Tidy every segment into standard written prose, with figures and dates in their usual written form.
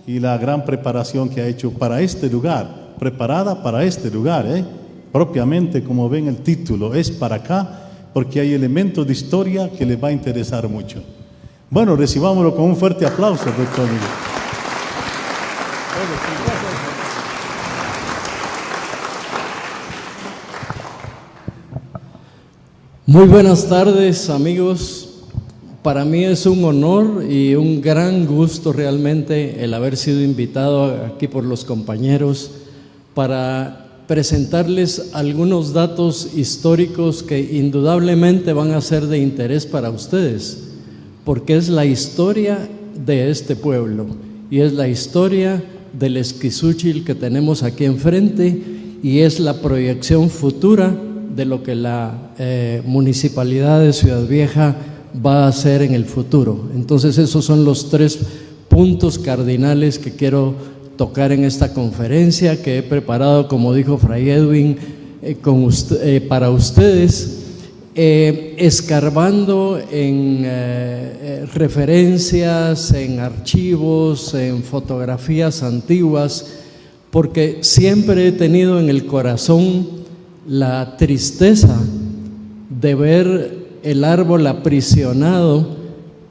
y la gran preparación que ha hecho para este lugar, preparada para este lugar, propiamente como ven el título, es para acá, porque hay elementos de historia que les va a interesar mucho. Bueno, recibámoslo con un fuerte aplauso, doctor Miguel. Muy buenas tardes, amigos. Para mí es un honor y un gran gusto realmente el haber sido invitado aquí por los compañeros para presentarles algunos datos históricos que indudablemente van a ser de interés para ustedes, porque es la historia de este pueblo y es la historia del Esquizúchil que tenemos aquí enfrente y es la proyección futura de lo que la Municipalidad de Ciudad Vieja va a hacer en el futuro. Entonces esos son los 3 puntos cardinales que quiero tocar en esta conferencia que he preparado, como dijo Fray Edwin, para ustedes, escarbando en referencias, en archivos, en fotografías antiguas, porque siempre he tenido en el corazón la tristeza de ver el árbol aprisionado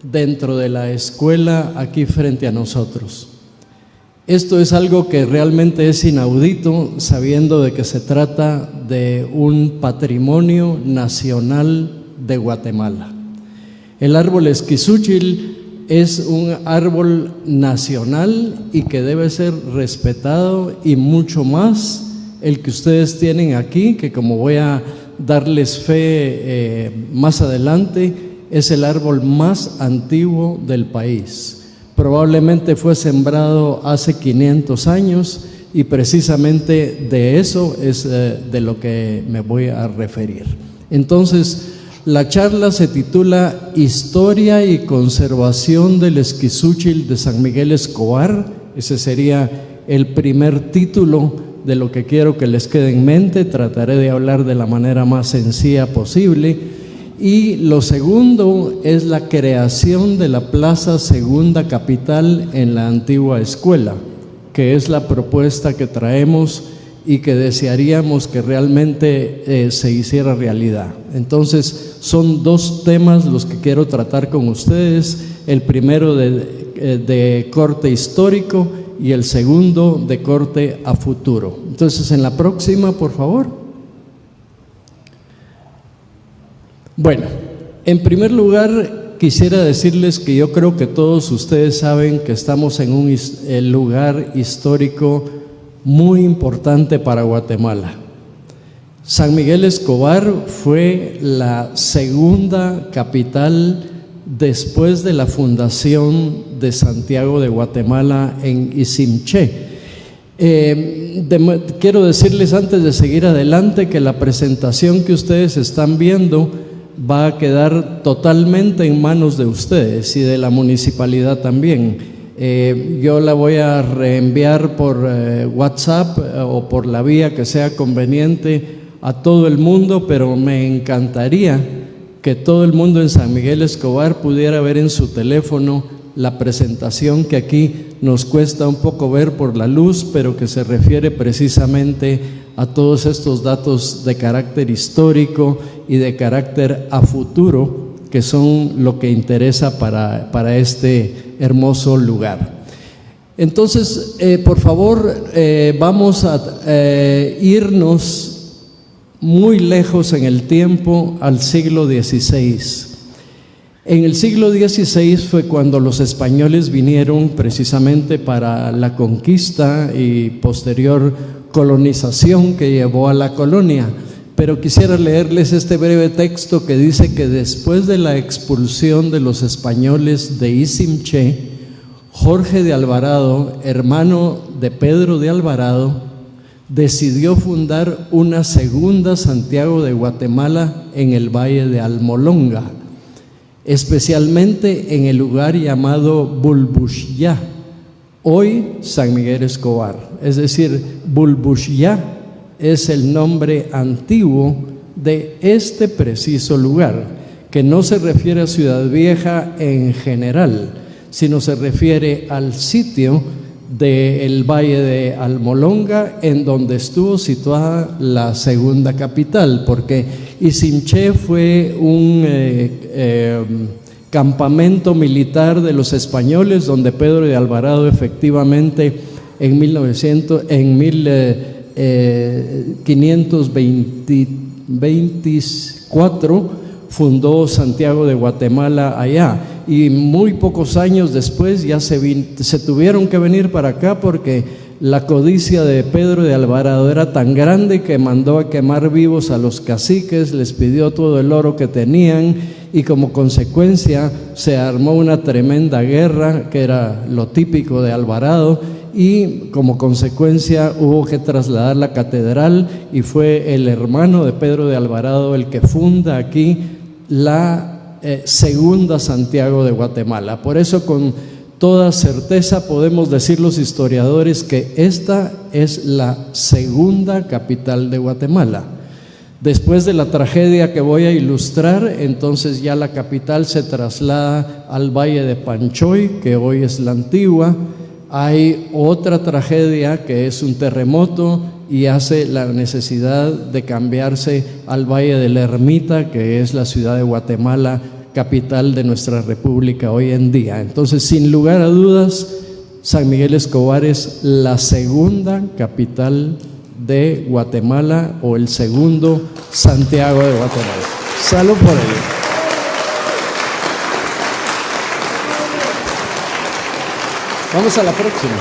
dentro de la escuela aquí frente a nosotros. Esto es algo que realmente es inaudito, sabiendo de que se trata de un patrimonio nacional de Guatemala. El árbol Esquizúchil es un árbol nacional y que debe ser respetado, y mucho más el que ustedes tienen aquí, que como voy a darles fe más adelante, es el árbol más antiguo del país. Probablemente fue sembrado hace 500 años y precisamente de eso es de lo que me voy a referir. Entonces, la charla se titula Historia y conservación del Esquizúchil de San Miguel Escobar. Ese sería el primer título de lo que quiero que les quede en mente. Trataré de hablar de la manera más sencilla posible. Y lo segundo es la creación de la Plaza Segunda Capital en la antigua escuela, que es la propuesta que traemos y que desearíamos que realmente se hiciera realidad. Entonces, son 2 temas los que quiero tratar con ustedes, el primero de corte histórico y el segundo de corte a futuro. Entonces, en la próxima, por favor. Bueno, en primer lugar, quisiera decirles que yo creo que todos ustedes saben que estamos en un lugar histórico muy importante para Guatemala. San Miguel Escobar fue la segunda capital después de la fundación de Santiago de Guatemala en Izimché. Quiero decirles antes de seguir adelante que la presentación que ustedes están viendo va a quedar totalmente en manos de ustedes y de la municipalidad también. Yo la voy a reenviar por WhatsApp o por la vía que sea conveniente a todo el mundo, pero me encantaría que todo el mundo en San Miguel Escobar pudiera ver en su teléfono la presentación que aquí nos cuesta un poco ver por la luz, pero que se refiere precisamente a todos estos datos de carácter histórico y de carácter a futuro, que son lo que interesa para este hermoso lugar. Entonces, por favor, vamos a irnos muy lejos en el tiempo, al siglo XVI. En el siglo XVI fue cuando los españoles vinieron precisamente para la conquista y posterior colonización que llevó a la colonia. Pero quisiera leerles este breve texto que dice que después de la expulsión de los españoles de Izimché, Jorge de Alvarado, hermano de Pedro de Alvarado, decidió fundar una segunda Santiago de Guatemala en el valle de Almolonga, especialmente en el lugar llamado Bulbushya, hoy San Miguel Escobar. Es decir, Bulbushya es el nombre antiguo de este preciso lugar, que no se refiere a Ciudad Vieja en general, sino se refiere al sitio del Valle de Almolonga, en donde estuvo situada la segunda capital, porque Izinché fue un campamento militar de los españoles, donde Pedro de Alvarado efectivamente en 1524 fundó Santiago de Guatemala allá, y muy pocos años después ya se tuvieron que venir para acá porque la codicia de Pedro de Alvarado era tan grande que mandó a quemar vivos a los caciques, les pidió todo el oro que tenían, y como consecuencia se armó una tremenda guerra, que era lo típico de Alvarado, y como consecuencia hubo que trasladar la catedral, y fue el hermano de Pedro de Alvarado el que funda aquí la segunda Santiago de Guatemala. Por eso con toda certeza podemos decir los historiadores que esta es la segunda capital de Guatemala. Después de la tragedia que voy a ilustrar, entonces ya la capital se traslada al Valle de Panchoy, que hoy es la antigua. Hay otra tragedia que es un terremoto y hace la necesidad de cambiarse al Valle de la Ermita, que es la ciudad de Guatemala, capital de nuestra república hoy en día. Entonces, sin lugar a dudas, San Miguel Escobar es la segunda capital de Guatemala, o el segundo Santiago de Guatemala. Salud por ello. Vamos a la próxima.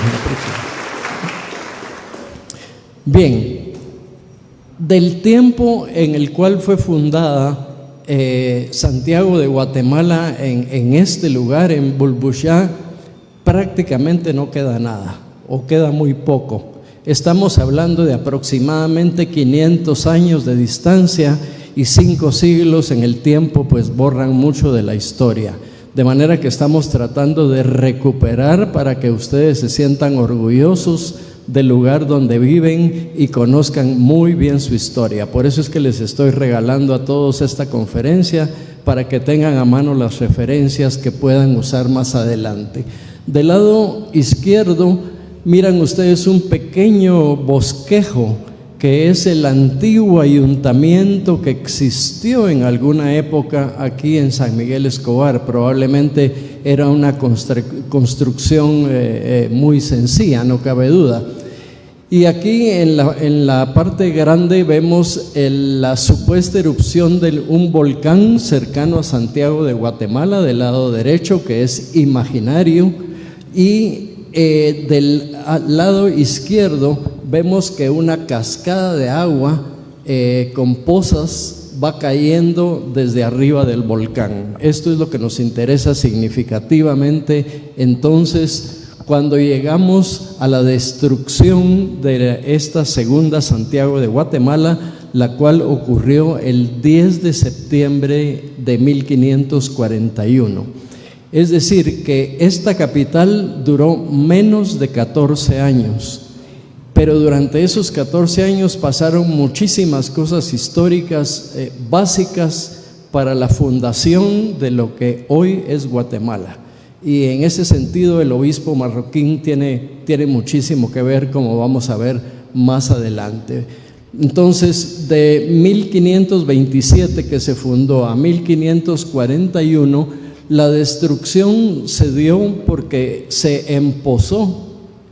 Bien, del tiempo en el cual fue fundada Santiago de Guatemala en este lugar, en Bulbushá, prácticamente no queda nada, o queda muy poco. Estamos hablando de aproximadamente 500 años de distancia, y 5 siglos en el tiempo pues borran mucho de la historia. De manera que estamos tratando de recuperar para que ustedes se sientan orgullosos del lugar donde viven y conozcan muy bien su historia. Por eso es que les estoy regalando a todos esta conferencia, para que tengan a mano las referencias que puedan usar más adelante. Del lado izquierdo miran ustedes un pequeño bosquejo que es el antiguo ayuntamiento que existió en alguna época aquí en San Miguel Escobar. Probablemente era una construcción muy sencilla, no cabe duda. Y aquí en la parte grande vemos la supuesta erupción de un volcán cercano a Santiago de Guatemala, del lado derecho, que es imaginario, y del lado izquierdo vemos que una cascada de agua con pozas va cayendo desde arriba del volcán. Esto es lo que nos interesa significativamente. Entonces, cuando llegamos a la destrucción de esta segunda Santiago de Guatemala, la cual ocurrió el 10 de septiembre de 1541. Es decir, que esta capital duró menos de 14 años, pero durante esos 14 años pasaron muchísimas cosas históricas básicas para la fundación de lo que hoy es Guatemala. Y en ese sentido el obispo Marroquín tiene muchísimo que ver, como vamos a ver más adelante. Entonces, de 1527 que se fundó a 1541, la destrucción se dio porque se empozó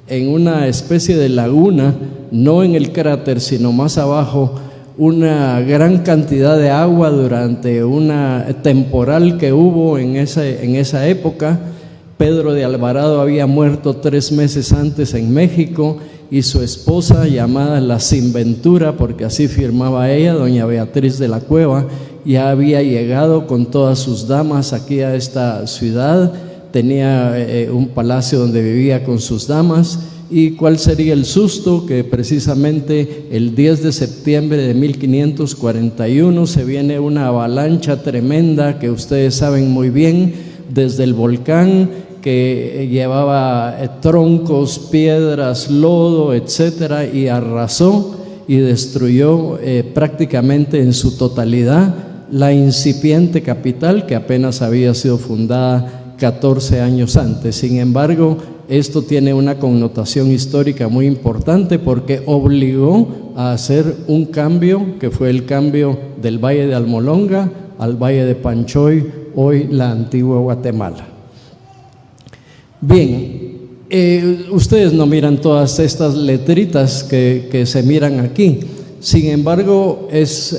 en una especie de laguna, no en el cráter, sino más abajo, una gran cantidad de agua durante una temporal que hubo en esa época. Pedro de Alvarado había muerto 3 meses antes en México, y su esposa, llamada la Sinventura, porque así firmaba ella, doña Beatriz de la Cueva, ya había llegado con todas sus damas aquí a esta ciudad. Tenía un palacio donde vivía con sus damas. ¿Y cuál sería el susto? Que precisamente el 10 de septiembre de 1541 se viene una avalancha tremenda que ustedes saben muy bien, desde el volcán, que llevaba troncos, piedras, lodo, etcétera, y arrasó y destruyó prácticamente en su totalidad la incipiente capital, que apenas había sido fundada 14 años antes. Sin embargo, esto tiene una connotación histórica muy importante porque obligó a hacer un cambio, que fue el cambio del Valle de Almolonga al Valle de Panchoy, hoy la antigua Guatemala. Bien, ustedes no miran todas estas letritas que se miran aquí. Sin embargo, es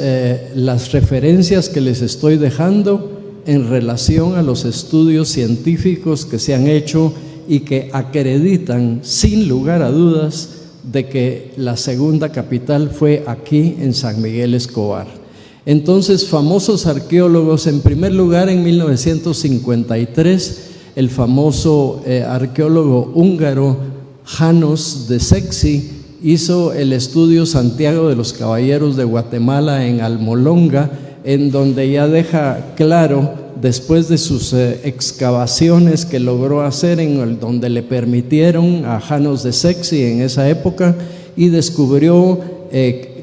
las referencias que les estoy dejando en relación a los estudios científicos que se han hecho y que acreditan sin lugar a dudas de que la segunda capital fue aquí en San Miguel Escobar. Entonces, famosos arqueólogos, en primer lugar en 1953, el famoso arqueólogo húngaro János de Szekely hizo el estudio Santiago de los Caballeros de Guatemala en Almolonga, en donde ya deja claro, después de sus excavaciones que logró hacer, donde le permitieron a János de Szekely en esa época, y descubrió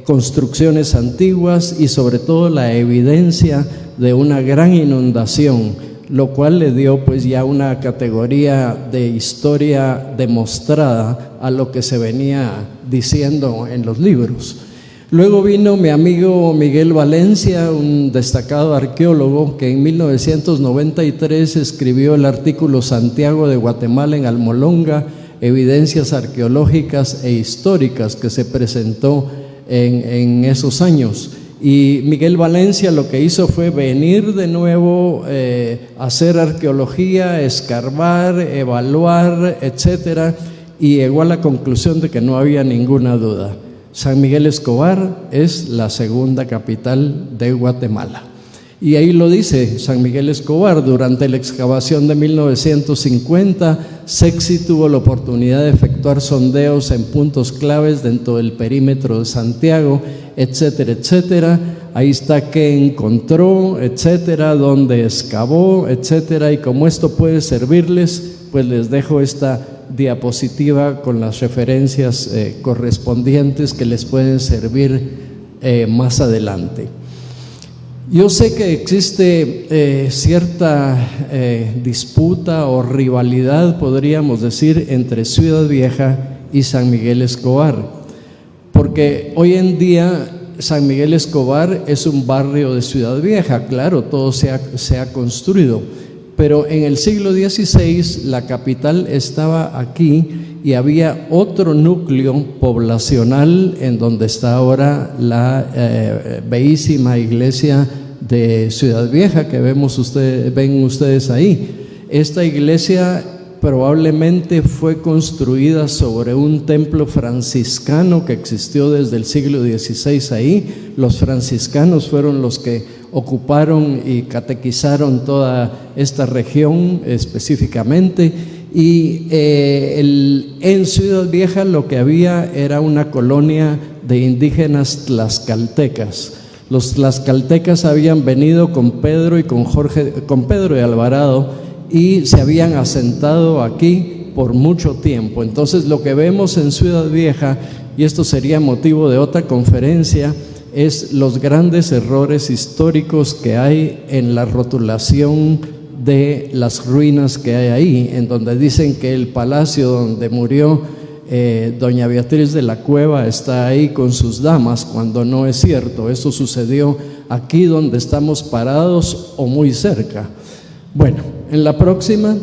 construcciones antiguas y sobre todo la evidencia de una gran inundación, lo cual le dio pues ya una categoría de historia demostrada a lo que se venía diciendo en los libros. Luego vino mi amigo Miguel Valencia, un destacado arqueólogo que en 1993 escribió el artículo Santiago de Guatemala en Almolonga, evidencias arqueológicas e históricas, que se presentó en esos años. Y Miguel Valencia lo que hizo fue venir de nuevo a hacer arqueología, escarbar, evaluar, etcétera, y llegó a la conclusión de que no había ninguna duda. San Miguel Escobar es la segunda capital de Guatemala. Y ahí lo dice San Miguel Escobar: durante la excavación de 1950, Szekely tuvo la oportunidad de efectuar sondeos en puntos claves dentro del perímetro de Santiago, etcétera, etcétera. Ahí está qué encontró, etcétera, dónde excavó, etcétera. Y como esto puede servirles, pues les dejo esta diapositiva con las referencias correspondientes que les pueden servir más adelante. Yo sé que existe cierta disputa o rivalidad, podríamos decir, entre Ciudad Vieja y San Miguel Escobar, porque hoy en día San Miguel Escobar es un barrio de Ciudad Vieja. Claro, todo se ha construido, pero en el siglo XVI la capital estaba aquí y había otro núcleo poblacional en donde está ahora la bellísima iglesia de Ciudad Vieja que ven ustedes ahí. Esta iglesia probablemente fue construida sobre un templo franciscano que existió desde el siglo XVI ahí. Los franciscanos fueron los que ocuparon y catequizaron toda esta región específicamente, y en Ciudad Vieja lo que había era una colonia de indígenas tlaxcaltecas. Los tlaxcaltecas habían venido con Pedro de Alvarado y se habían asentado aquí por mucho tiempo. Entonces lo que vemos en Ciudad Vieja, y esto sería motivo de otra conferencia, es los grandes errores históricos que hay en la rotulación de las ruinas que hay ahí, en donde dicen que el palacio donde murió doña Beatriz de la Cueva está ahí con sus damas, cuando no es cierto. Eso sucedió aquí donde estamos parados o muy cerca. Bueno, en la próxima,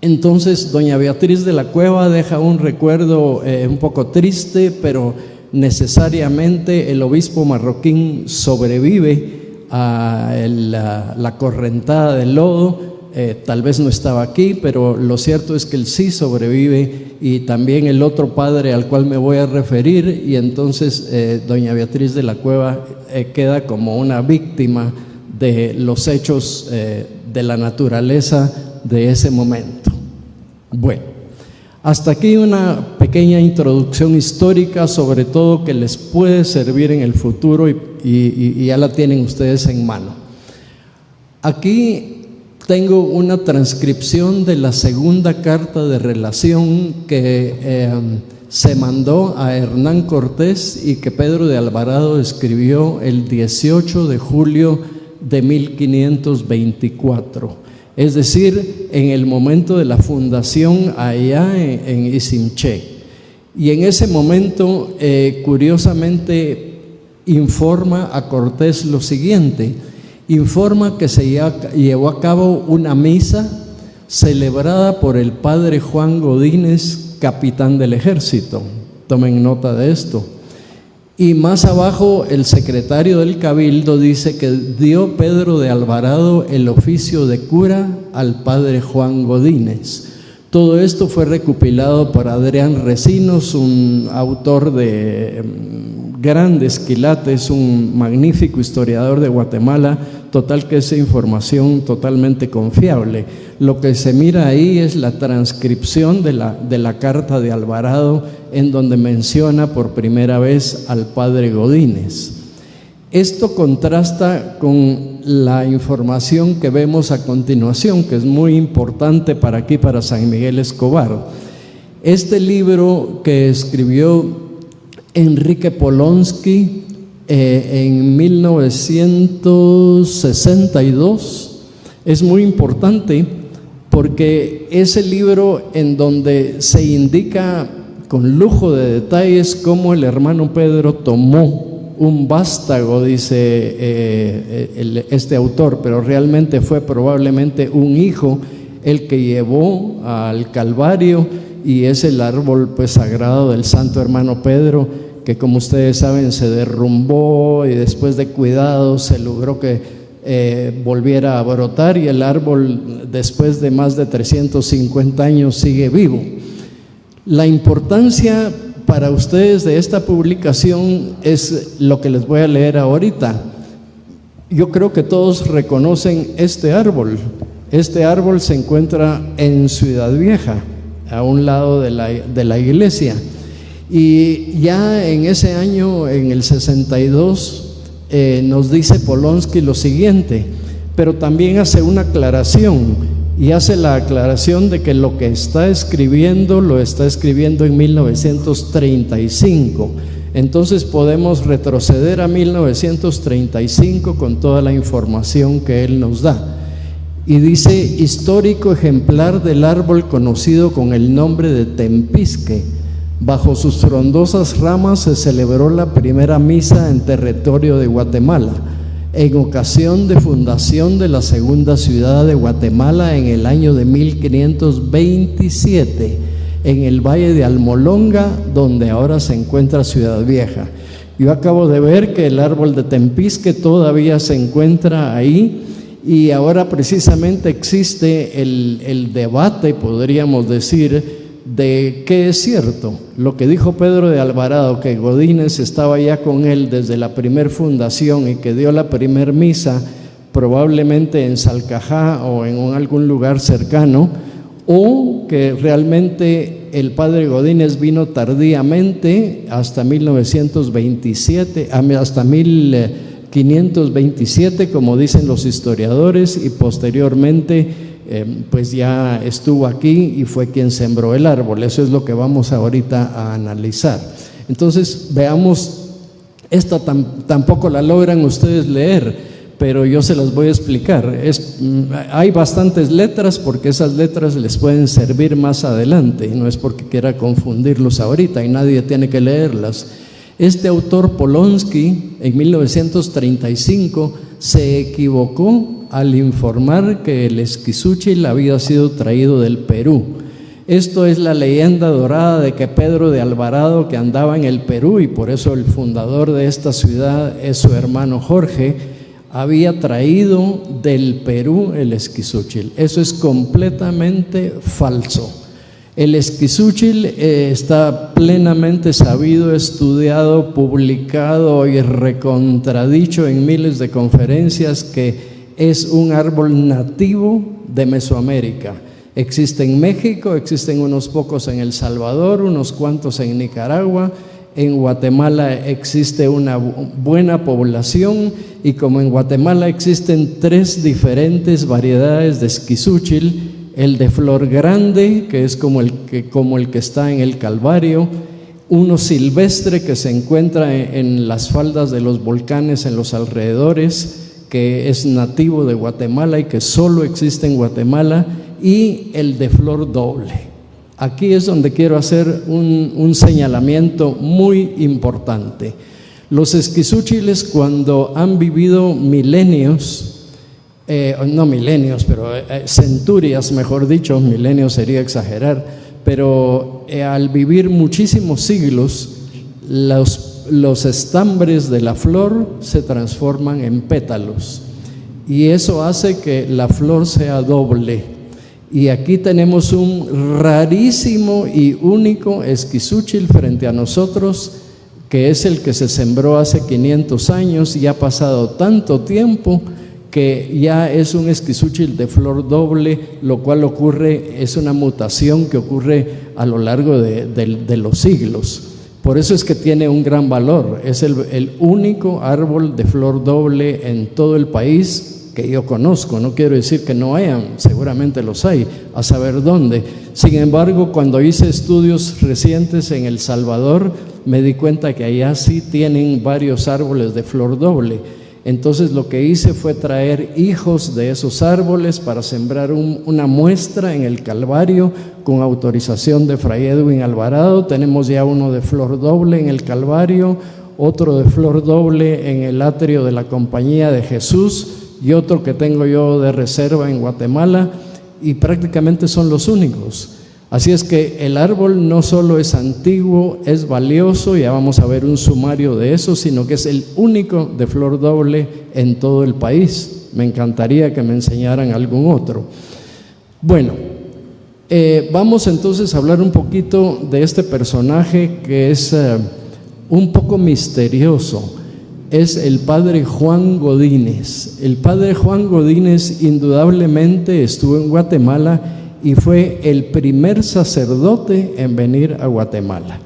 entonces doña Beatriz de la Cueva deja un recuerdo un poco triste, pero necesariamente el obispo Marroquín sobrevive a la correntada del lodo. Tal vez no estaba aquí, pero lo cierto es que él sí sobrevive, y también el otro padre al cual me voy a referir, y entonces doña Beatriz de la Cueva queda como una víctima de los hechos de la naturaleza de ese momento. Bueno, hasta aquí una pequeña introducción histórica, sobre todo que les puede servir en el futuro, y ya la tienen ustedes en mano. Aquí tengo una transcripción de la segunda carta de relación que se mandó a Hernán Cortés y que Pedro de Alvarado escribió el 18 de julio de 1524. es decir, en el momento de la fundación allá en Isimché. Y en ese momento, curiosamente, informa a Cortés lo siguiente: informa que se llevó a cabo una misa celebrada por el padre Juan Godínez, capitán del ejército. Tomen nota de esto. Y más abajo el secretario del Cabildo dice que dio Pedro de Alvarado el oficio de cura al padre Juan Godínez. Todo esto fue recopilado por Adrián Recinos, un autor de grandes quilates, un magnífico historiador de Guatemala. Total que esa información totalmente confiable. Lo que se mira ahí es la transcripción de la carta de Alvarado, en donde menciona por primera vez al padre Godínez. Esto contrasta con la información que vemos a continuación, que es muy importante para aquí, para San Miguel Escobar. Este libro que escribió Enrique Polonsky en 1962 es muy importante, porque es el libro en donde se indica con lujo de detalles cómo el hermano Pedro tomó un vástago, dice este autor, pero realmente fue probablemente un hijo el que llevó al Calvario, y es el árbol pues sagrado del santo hermano Pedro, que como ustedes saben se derrumbó y después de cuidados se logró que volviera a brotar, y el árbol después de más de 350 años sigue vivo. La importancia para ustedes de esta publicación es lo que les voy a leer ahorita. Yo creo que todos reconocen este árbol. Este árbol se encuentra en Ciudad Vieja, a un lado de la iglesia. Y ya en ese año, en el 62, nos dice Polonsky lo siguiente, pero también hace una aclaración, y hace la aclaración de que lo que está escribiendo lo está escribiendo en 1935. Entonces podemos retroceder a 1935 con toda la información que él nos da. Y dice: histórico ejemplar del árbol conocido con el nombre de Tempisque. Bajo sus frondosas ramas se celebró la primera misa en territorio de Guatemala, en ocasión de fundación de la segunda ciudad de Guatemala en el año de 1527, en el valle de Almolonga, donde ahora se encuentra Ciudad Vieja. Yo acabo de ver que el árbol de Tempisque todavía se encuentra ahí, y ahora precisamente existe el debate, podríamos decir, de qué es cierto. Lo que dijo Pedro de Alvarado, que Godínez estaba ya con él desde la primer fundación y que dio la primer misa probablemente en Salcajá o en algún lugar cercano, o que realmente el padre Godínez vino tardíamente hasta 1927, hasta 1527, como dicen los historiadores, y posteriormente pues ya estuvo aquí y fue quien sembró el árbol. Eso es lo que vamos ahorita a analizar. Entonces veamos, esta tampoco la logran ustedes leer, pero yo se las voy a explicar. Hay bastantes letras, porque esas letras les pueden servir más adelante, no es porque quiera confundirlos ahorita, y nadie tiene que leerlas. Este autor Polonsky en 1935 se equivocó al informar que el esquizúchil había sido traído del Perú. Esto es la leyenda dorada de que Pedro de Alvarado, que andaba en el Perú, y por eso el fundador de esta ciudad es su hermano Jorge, había traído del Perú el esquizúchil. Eso es completamente falso. El esquizúchil está plenamente sabido, estudiado, publicado y recontradicho en miles de conferencias que es un árbol nativo de Mesoamérica. Existe en México, existen unos pocos en El Salvador, unos cuantos en Nicaragua. En Guatemala existe una buena población, y como en Guatemala existen 3 diferentes variedades de esquizúchil: el de flor grande, que es como el que está en el Calvario; uno silvestre que se encuentra en las faldas de los volcanes en los alrededores, que es nativo de Guatemala y que solo existe en Guatemala, y el de flor doble. Aquí es donde quiero hacer un señalamiento muy importante. Los esquizúchiles, cuando han vivido milenios, no milenios, pero centurias, mejor dicho, milenios sería exagerar, pero al vivir muchísimos siglos, los estambres de la flor se transforman en pétalos, y eso hace que la flor sea doble. Y aquí tenemos un rarísimo y único esquizúchil frente a nosotros, que es el que se sembró hace 500 años y ha pasado tanto tiempo que ya es un esquizúchil de flor doble, lo cual es una mutación que ocurre a lo largo de los siglos. Por eso es que tiene un gran valor. Es el único árbol de flor doble en todo el país que yo conozco. No quiero decir que no hayan, seguramente los hay, a saber dónde. Sin embargo, cuando hice estudios recientes en El Salvador, me di cuenta que allá sí tienen varios árboles de flor doble. Entonces lo que hice fue traer hijos de esos árboles para sembrar una muestra en el Calvario con autorización de Fray Edwin Alvarado. Tenemos ya uno de flor doble en el Calvario, otro de flor doble en el atrio de la Compañía de Jesús y otro que tengo yo de reserva en Guatemala, y prácticamente son los únicos. Así es que el árbol no solo es antiguo, es valioso, ya vamos a ver un sumario de eso, sino que es el único de flor doble en todo el país. Me encantaría que me enseñaran algún otro. Bueno, vamos entonces a hablar un poquito de este personaje que es un poco misterioso. Es el padre Juan Godínez. El padre Juan Godínez indudablemente estuvo en Guatemala y fue el primer sacerdote en venir a Guatemala.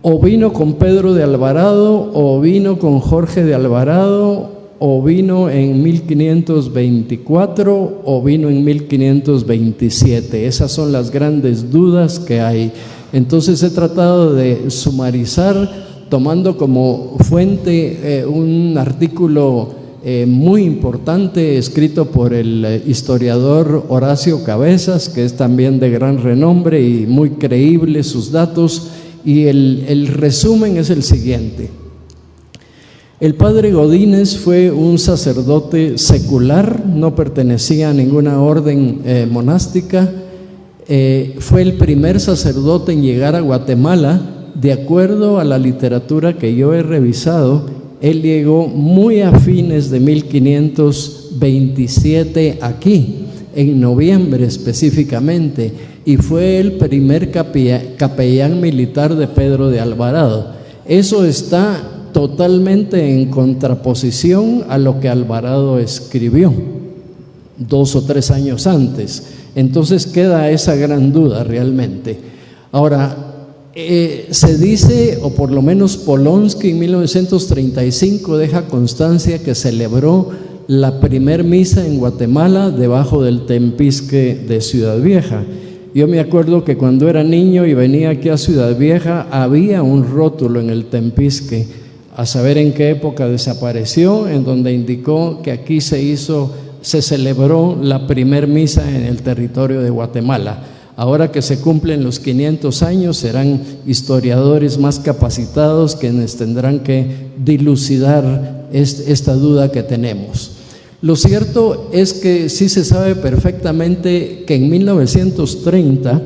O vino con Pedro de Alvarado, o vino con Jorge de Alvarado, o vino en 1524, o vino en 1527. Esas son las grandes dudas que hay. Entonces he tratado de sumarizar, tomando como fuente un artículo muy importante escrito por el historiador Horacio Cabezas, que es también de gran renombre y muy creíble sus datos, y el resumen es el siguiente. El padre Godínez fue un sacerdote secular, no pertenecía a ninguna orden monástica, fue el primer sacerdote en llegar a Guatemala. De acuerdo a la literatura que yo he revisado, él llegó muy a fines de 1527 aquí, en noviembre específicamente, y fue el primer capellán militar de Pedro de Alvarado. Eso está totalmente en contraposición a lo que Alvarado escribió 2 o 3 años antes. Entonces queda esa gran duda realmente. Ahora, se dice, o por lo menos Polonsky en 1935 deja constancia que celebró la primer misa en Guatemala debajo del Tempisque de Ciudad Vieja. Yo me acuerdo que cuando era niño y venía aquí a Ciudad Vieja, había un rótulo en el Tempisque, a saber en qué época desapareció, en donde indicó que aquí se celebró la primer misa en el territorio de Guatemala. Ahora que se cumplen los 500 años, serán historiadores más capacitados quienes tendrán que dilucidar esta duda que tenemos. Lo cierto es que sí se sabe perfectamente que en 1930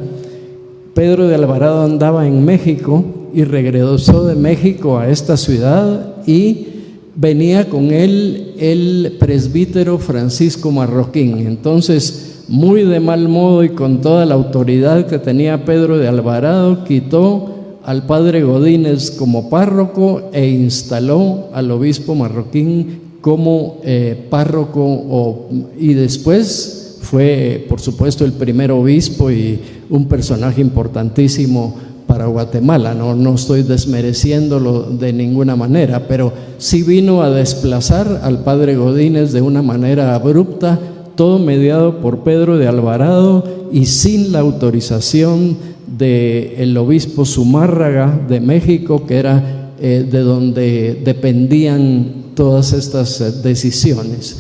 Pedro de Alvarado andaba en México y regresó de México a esta ciudad, y venía con él el presbítero Francisco Marroquín. Entonces, muy de mal modo y con toda la autoridad que tenía Pedro de Alvarado, quitó al padre Godínez como párroco e instaló al obispo Marroquín como párroco, y después fue, por supuesto, el primer obispo y un personaje importantísimo para Guatemala. No estoy desmereciéndolo de ninguna manera, pero sí vino a desplazar al padre Godínez de una manera abrupta, todo mediado por Pedro de Alvarado y sin la autorización del obispo Zumárraga de México, que era de donde dependían todas estas decisiones.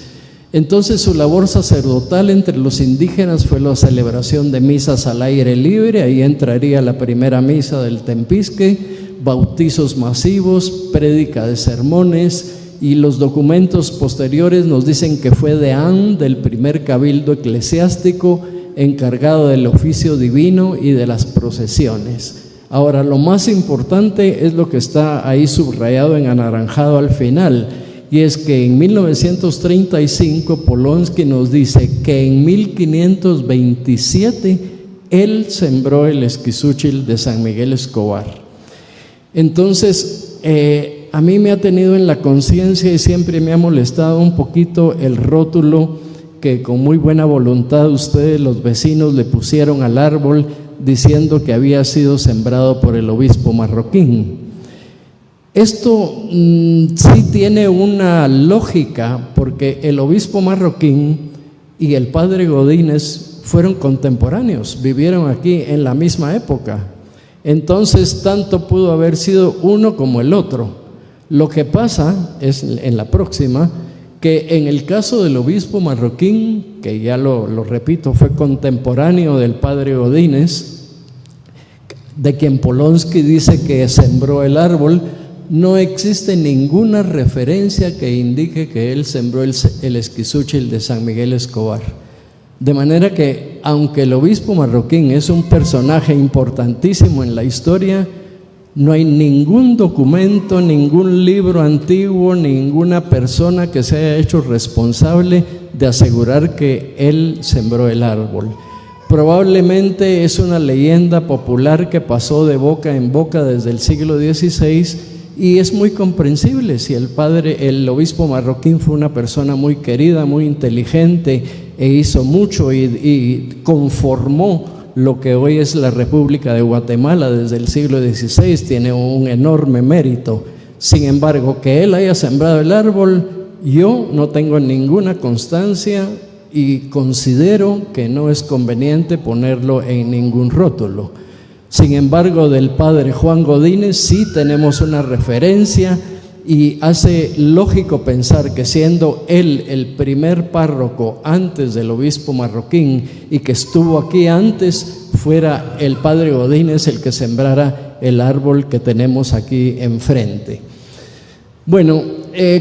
Entonces su labor sacerdotal entre los indígenas fue la celebración de misas al aire libre. Ahí entraría la primera misa del Tempisque, bautizos masivos, prédica de sermones, y los documentos posteriores nos dicen que fue deán del primer cabildo eclesiástico encargado del oficio divino y de las procesiones. Ahora, lo más importante es lo que está ahí subrayado en anaranjado al final, y es que en 1935 Polonsky nos dice que en 1527 él sembró el esquizúchil de San Miguel Escobar. Entonces, a mí me ha tenido en la conciencia y siempre me ha molestado un poquito el rótulo que con muy buena voluntad ustedes, los vecinos, le pusieron al árbol diciendo que había sido sembrado por el obispo Marroquín. Esto sí tiene una lógica, porque el obispo Marroquín y el padre Godínez fueron contemporáneos, vivieron aquí en la misma época. Entonces, tanto pudo haber sido uno como el otro. Lo que pasa es, en la próxima, que en el caso del obispo Marroquín, que ya lo repito, fue contemporáneo del padre Godínez, de quien Polonsky dice que sembró el árbol, no existe ninguna referencia que indique que él sembró el esquizúchil de San Miguel Escobar. De manera que, aunque el obispo Marroquín es un personaje importantísimo en la historia, no hay ningún documento, ningún libro antiguo, ninguna persona que se haya hecho responsable de asegurar que él sembró el árbol. Probablemente es una leyenda popular que pasó de boca en boca desde el siglo XVI, y es muy comprensible si el obispo Marroquín fue una persona muy querida, muy inteligente, e hizo mucho y conformó lo que hoy es la República de Guatemala desde el siglo XVI, tiene un enorme mérito. Sin embargo, que él haya sembrado el árbol, yo no tengo ninguna constancia y considero que no es conveniente ponerlo en ningún rótulo. Sin embargo, del padre Juan Godínez sí tenemos una referencia, y hace lógico pensar que, siendo él el primer párroco antes del obispo Marroquín y que estuvo aquí antes, fuera el padre Godínez el que sembrara el árbol que tenemos aquí enfrente. Bueno,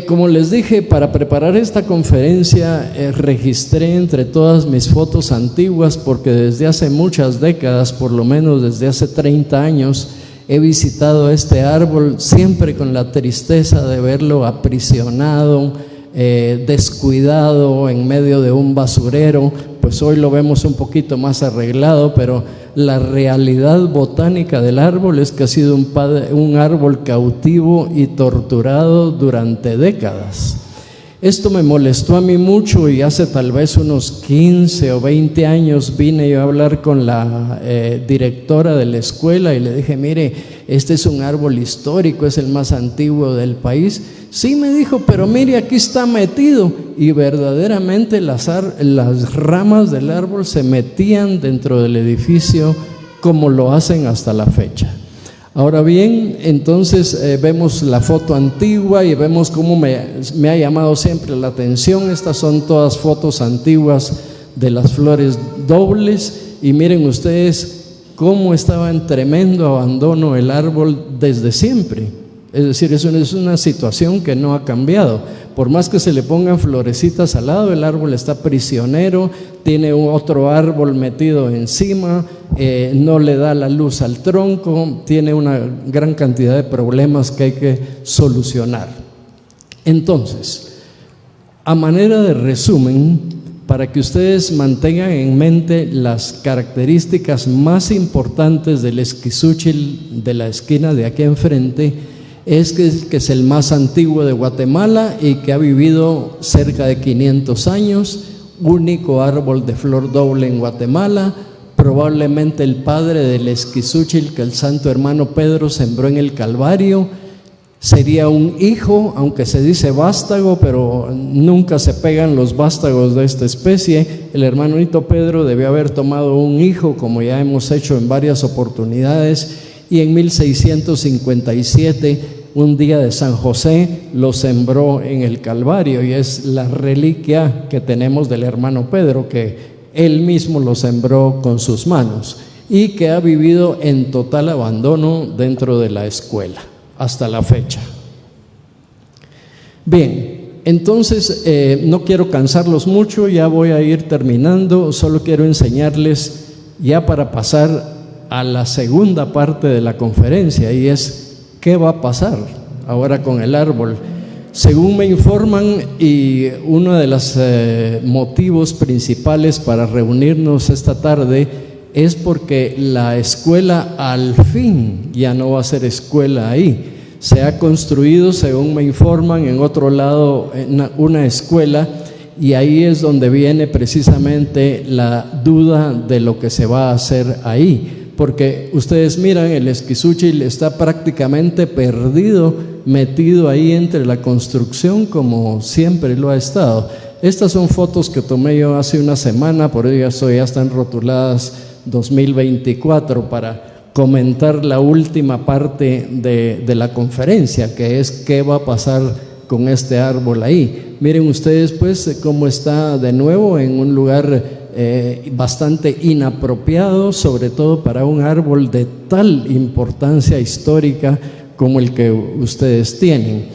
como les dije, para preparar esta conferencia registré entre todas mis fotos antiguas, porque desde hace muchas décadas, por lo menos desde hace 30 años, he visitado este árbol siempre con la tristeza de verlo aprisionado, descuidado en medio de un basurero. Pues hoy lo vemos un poquito más arreglado, pero la realidad botánica del árbol es que ha sido un árbol cautivo y torturado durante décadas. Esto me molestó a mí mucho, y hace tal vez unos 15 o 20 años vine yo a hablar con la directora de la escuela y le dije: mire, este es un árbol histórico, es el más antiguo del país. Sí, me dijo, pero mire, aquí está metido. Y verdaderamente las ramas del árbol se metían dentro del edificio, como lo hacen hasta la fecha. Ahora bien, entonces vemos la foto antigua y vemos cómo me ha llamado siempre la atención. Estas son todas fotos antiguas de las flores dobles, y miren ustedes cómo estaba en tremendo abandono el árbol desde siempre. Es decir, es una situación que no ha cambiado. Por más que se le pongan florecitas al lado, el árbol está prisionero, tiene otro árbol metido encima, no le da la luz al tronco, tiene una gran cantidad de problemas que hay que solucionar. Entonces, a manera de resumen, para que ustedes mantengan en mente las características más importantes del esquizúchil de la esquina de aquí enfrente, es que es el más antiguo de Guatemala y que ha vivido cerca de 500 años, único árbol de flor doble en Guatemala, probablemente el padre del esquizúchil que el santo hermano Pedro sembró en el Calvario. Sería un hijo, aunque se dice vástago, pero nunca se pegan los vástagos de esta especie. El hermanito Pedro debió haber tomado un hijo, como ya hemos hecho en varias oportunidades, y en 1657 un día de San José lo sembró en el Calvario, y es la reliquia que tenemos del hermano Pedro, que él mismo lo sembró con sus manos y que ha vivido en total abandono dentro de la escuela hasta la fecha. Bien, entonces no quiero cansarlos mucho, ya voy a ir terminando, solo quiero enseñarles ya para pasar a la segunda parte de la conferencia, y es ¿qué va a pasar ahora con el árbol? Según me informan, y uno de los motivos principales para reunirnos esta tarde es porque la escuela al fin ya no va a ser escuela ahí. Se ha construido, según me informan, en otro lado una escuela, y ahí es donde viene precisamente la duda de lo que se va a hacer ahí, porque ustedes miran, el Esquizúchil está prácticamente perdido, metido ahí entre la construcción como siempre lo ha estado. Estas son fotos que tomé yo hace una semana, por eso ya están rotuladas 2024 para comentar la última parte de la conferencia, que es qué va a pasar con este árbol ahí. Miren ustedes pues cómo está de nuevo en un lugar bastante inapropiado, sobre todo para un árbol de tal importancia histórica como el que ustedes tienen.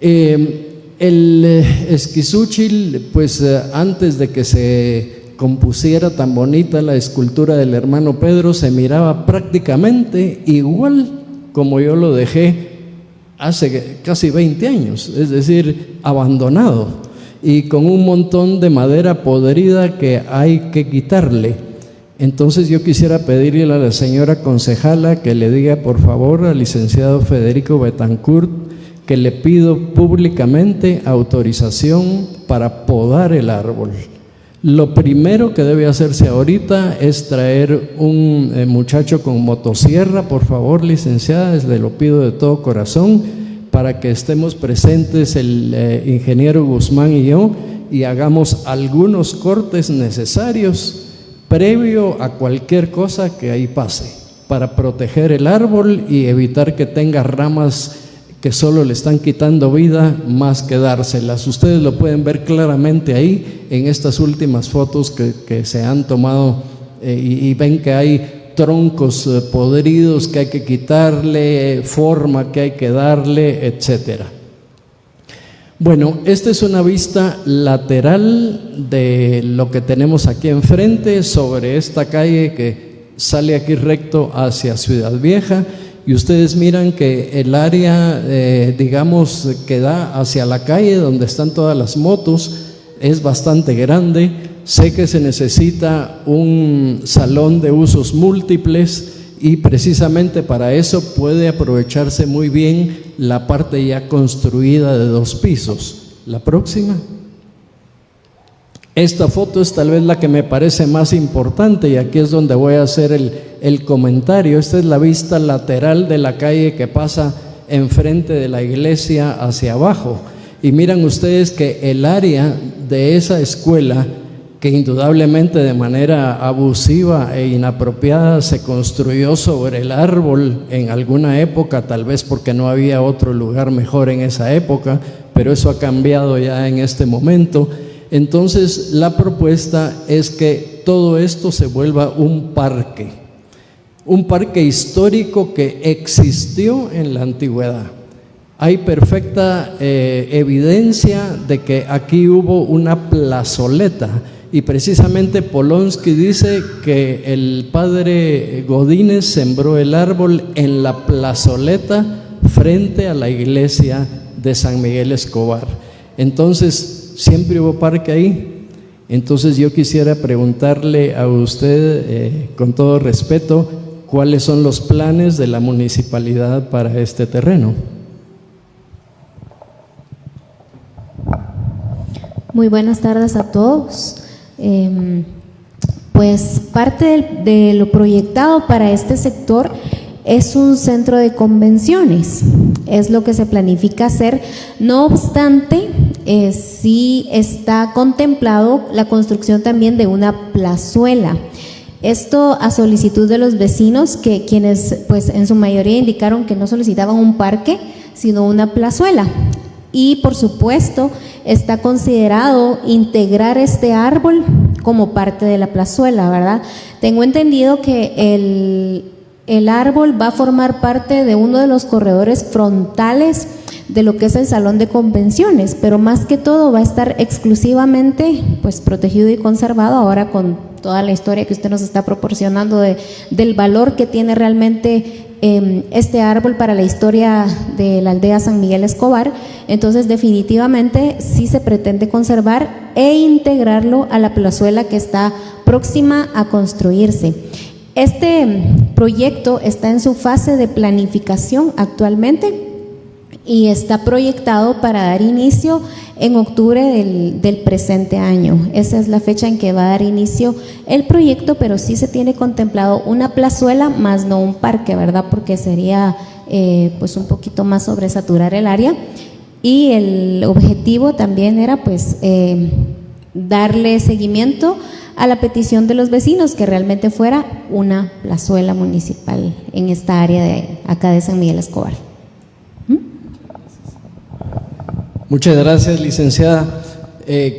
El Esquizúchil, pues antes de que se compusiera tan bonita la escultura del hermano Pedro, se miraba prácticamente igual como yo lo dejé hace casi 20 años, es decir, abandonado y con un montón de madera podrida que hay que quitarle. Entonces yo quisiera pedirle a la señora concejala que le diga por favor al licenciado Federico Betancourt que le pido públicamente autorización para podar el árbol. Lo primero que debe hacerse ahorita es traer un muchacho con motosierra, por favor, licenciada, les lo pido de todo corazón, para que estemos presentes el ingeniero Guzmán y yo y hagamos algunos cortes necesarios previo a cualquier cosa que ahí pase, para proteger el árbol y evitar que tenga ramas que solo le están quitando vida más que dárselas. Ustedes lo pueden ver claramente ahí en estas últimas fotos que se han tomado y ven que hay troncos podridos que hay que quitarle, forma que hay que darle, etcétera. Bueno, esta es una vista lateral de lo que tenemos aquí enfrente sobre esta calle que sale aquí recto hacia Ciudad Vieja. Y ustedes miran que el área, digamos, que da hacia la calle donde están todas las motos es bastante grande. Sé que se necesita un salón de usos múltiples y precisamente para eso puede aprovecharse muy bien la parte ya construida de 2 pisos. La próxima. Esta foto es tal vez la que me parece más importante y aquí es donde voy a hacer el comentario. Esta es la vista lateral de la calle que pasa enfrente de la iglesia hacia abajo. Y miran ustedes que el área de esa escuela, que indudablemente de manera abusiva e inapropiada se construyó sobre el árbol en alguna época, tal vez porque no había otro lugar mejor en esa época, pero eso ha cambiado ya en este momento. Entonces la propuesta es que todo esto se vuelva un parque histórico que existió en la antigüedad. Hay perfecta evidencia de que aquí hubo una plazoleta y precisamente Polonsky dice que el padre Godínez sembró el árbol en la plazoleta frente a la iglesia de San Miguel Escobar. Entonces siempre hubo parque ahí. Entonces yo quisiera preguntarle a usted con todo respeto, ¿cuáles son los planes de la municipalidad para este terreno? Muy buenas tardes a todos. Pues parte de lo proyectado para este sector es un centro de convenciones, es lo que se planifica hacer. No obstante, sí está contemplado la construcción también de una plazuela. Esto a solicitud de los vecinos, que quienes pues en su mayoría indicaron que no solicitaban un parque, sino una plazuela. Y por supuesto está considerado integrar este árbol como parte de la plazuela, ¿verdad? Tengo entendido que el árbol va a formar parte de uno de los corredores frontales de lo que es el salón de convenciones, pero más que todo va a estar exclusivamente pues protegido y conservado, ahora con toda la historia que usted nos está proporcionando del valor que tiene realmente este árbol para la historia de la aldea San Miguel Escobar. Entonces definitivamente sí se pretende conservar e integrarlo a la plazuela que está próxima a construirse. Este proyecto está en su fase de planificación actualmente y está proyectado para dar inicio en octubre del presente año. Esa es la fecha en que va a dar inicio el proyecto, pero sí se tiene contemplado una plazuela más no un parque, ¿verdad? Porque sería pues un poquito más sobresaturar el área, y el objetivo también era pues darle seguimiento a la petición de los vecinos que realmente fuera una plazuela municipal en esta área de acá de San Miguel Escobar. Muchas gracias, licenciada.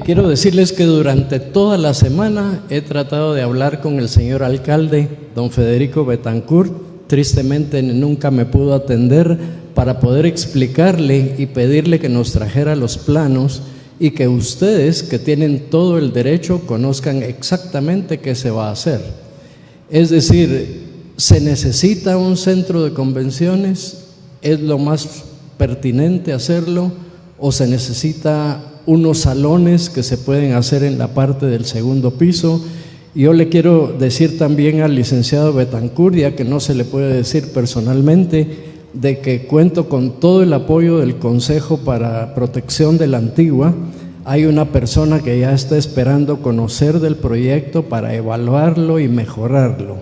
Quiero decirles que durante toda la semana he tratado de hablar con el señor alcalde, don Federico Betancourt. Tristemente nunca me pudo atender para poder explicarle y pedirle que nos trajera los planos y que ustedes, que tienen todo el derecho, conozcan exactamente qué se va a hacer. Es decir, se necesita un centro de convenciones, es lo más pertinente hacerlo, o se necesita unos salones que se pueden hacer en la parte del segundo piso. Yo le quiero decir también al licenciado Betancourt, ya que no se le puede decir personalmente, de que cuento con todo el apoyo del Consejo para Protección de la Antigua. Hay una persona que ya está esperando conocer del proyecto para evaluarlo y mejorarlo.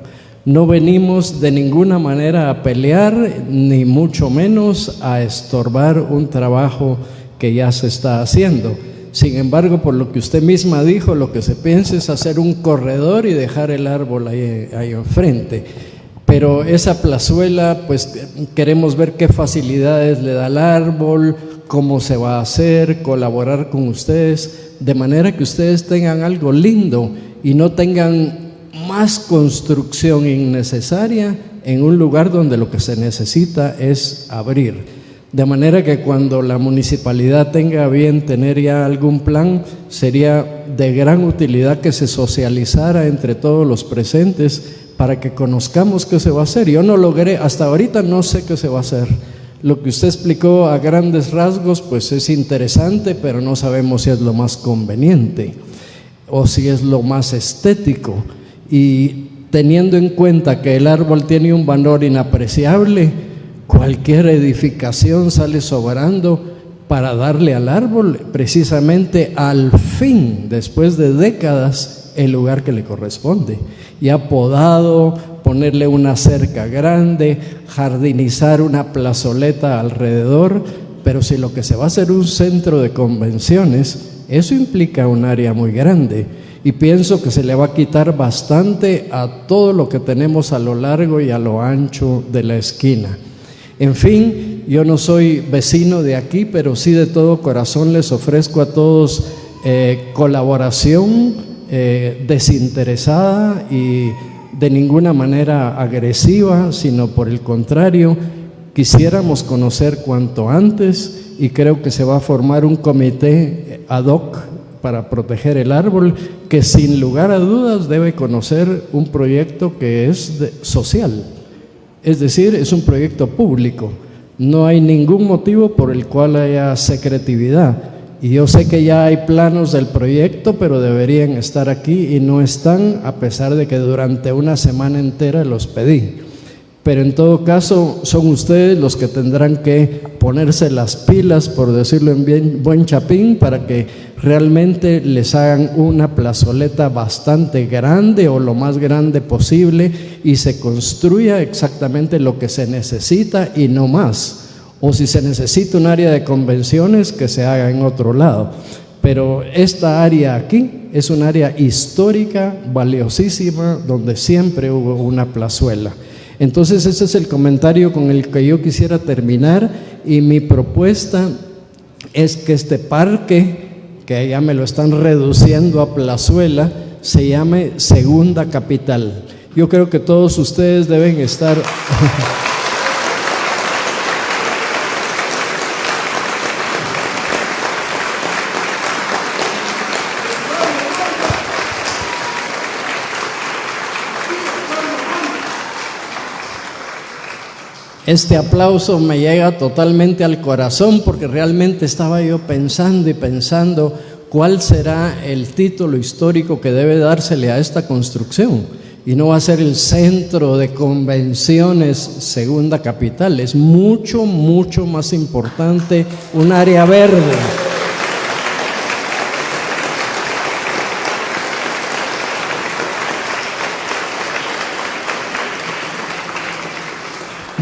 No venimos de ninguna manera a pelear, ni mucho menos a estorbar un trabajo que ya se está haciendo. Sin embargo, por lo que usted misma dijo, lo que se piensa es hacer un corredor y dejar el árbol ahí enfrente. Pero esa plazuela, pues queremos ver qué facilidades le da al árbol, cómo se va a hacer, colaborar con ustedes, de manera que ustedes tengan algo lindo y no tengan más construcción innecesaria en un lugar donde lo que se necesita es abrir. De manera que cuando la municipalidad tenga bien tener ya algún plan, sería de gran utilidad que se socializara entre todos los presentes para que conozcamos qué se va a hacer. Yo no logré, hasta ahorita no sé qué se va a hacer. Lo que usted explicó a grandes rasgos, pues es interesante, pero no sabemos si es lo más conveniente o si es lo más estético. Y teniendo en cuenta que el árbol tiene un valor inapreciable, cualquier edificación sale sobrando para darle al árbol precisamente al fin, después de décadas, el lugar que le corresponde. Ya podado, ponerle una cerca grande, jardinizar una plazoleta alrededor, pero si lo que se va a hacer un centro de convenciones, eso implica un área muy grande. Y pienso que se le va a quitar bastante a todo lo que tenemos a lo largo y a lo ancho de la esquina. En fin, yo no soy vecino de aquí, pero sí de todo corazón les ofrezco a todos colaboración desinteresada y de ninguna manera agresiva, sino por el contrario, quisiéramos conocer cuanto antes, y creo que se va a formar un comité ad hoc para proteger el árbol, que sin lugar a dudas debe conocer un proyecto que es social. Es decir, es un proyecto público, no hay ningún motivo por el cual haya secretividad. Y yo sé que ya hay planos del proyecto, pero deberían estar aquí y no están, a pesar de que durante una semana entera los pedí. Pero en todo caso, son ustedes los que tendrán que ponerse las pilas, por decirlo en buen chapín, para que realmente les hagan una plazoleta bastante grande o lo más grande posible y se construya exactamente lo que se necesita y no más. O si se necesita un área de convenciones, que se haga en otro lado. pero esta área aquí es un área histórica, valiosísima, donde siempre hubo una plazuela. Entonces ese es el comentario con el que yo quisiera terminar, y mi propuesta es que este parque, que ya me lo están reduciendo a plazuela, se llame Segunda Capital. Yo creo que todos ustedes deben estar... Este aplauso me llega totalmente al corazón, porque realmente estaba yo pensando y pensando cuál será el título histórico que debe dársele a esta construcción. Y no va a ser el Centro de Convenciones Segunda Capital, es mucho, mucho más importante, un área verde.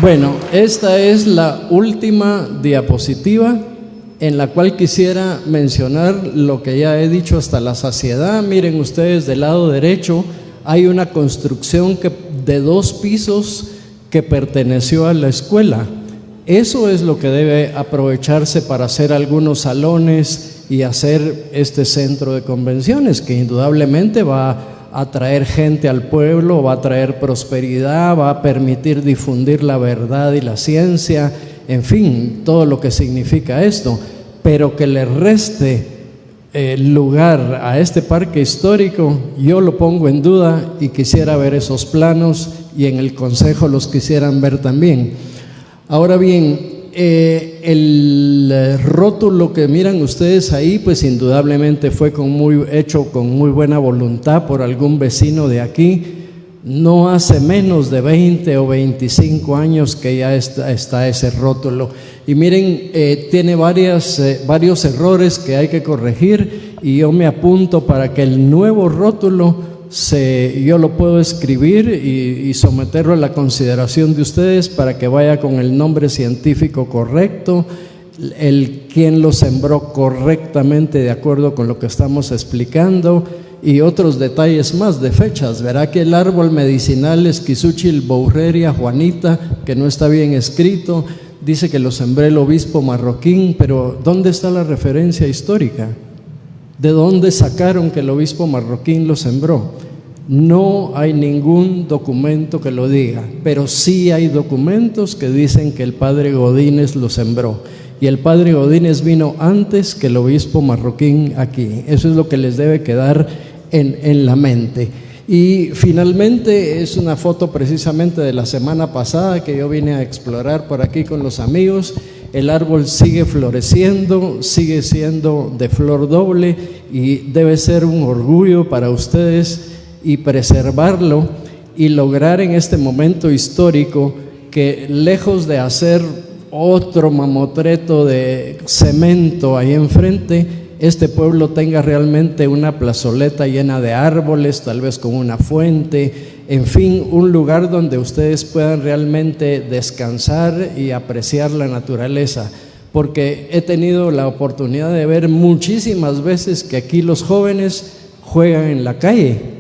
Bueno, esta es la última diapositiva en la cual quisiera mencionar lo que ya he dicho hasta la saciedad. Miren ustedes, del lado derecho hay una construcción de 2 pisos que perteneció a la escuela. Eso es lo que debe aprovecharse para hacer algunos salones y hacer este centro de convenciones, que indudablemente va a traer gente al pueblo, va a traer prosperidad, va a permitir difundir la verdad y la ciencia, en fin, todo lo que significa esto. Pero que le reste lugar a este parque histórico, yo lo pongo en duda, y quisiera ver esos planos, y en el consejo los quisieran ver también. Ahora bien, el rótulo que miran ustedes ahí, pues indudablemente fue hecho con muy buena voluntad por algún vecino de aquí. No hace menos de 20 o 25 años que ya está ese rótulo. Y miren, tiene varios errores que hay que corregir, y yo me apunto para que el nuevo rótulo yo lo puedo escribir y someterlo a la consideración de ustedes para que vaya con el nombre científico correcto, quien lo sembró correctamente de acuerdo con lo que estamos explicando, y otros detalles más de fechas. Verá que el árbol medicinal Esquizúchil Boureria Juanita, que no está bien escrito, dice que lo sembré el obispo Marroquín, pero ¿dónde está la referencia histórica? ¿De dónde sacaron que el obispo Marroquín lo sembró? No hay ningún documento que lo diga, pero sí hay documentos que dicen que el padre Godínez lo sembró, y el padre Godínez vino antes que el obispo Marroquín aquí. Eso es lo que les debe quedar en la mente. Y finalmente es una foto precisamente de la semana pasada que yo vine a explorar por aquí con los amigos. El árbol sigue floreciendo, sigue siendo de flor doble, y debe ser un orgullo para ustedes y preservarlo y lograr en este momento histórico que, lejos de hacer otro mamotreto de cemento ahí enfrente, este pueblo tenga realmente una plazoleta llena de árboles, tal vez con una fuente, en fin, un lugar donde ustedes puedan realmente descansar y apreciar la naturaleza. Porque he tenido la oportunidad de ver muchísimas veces que aquí los jóvenes juegan en la calle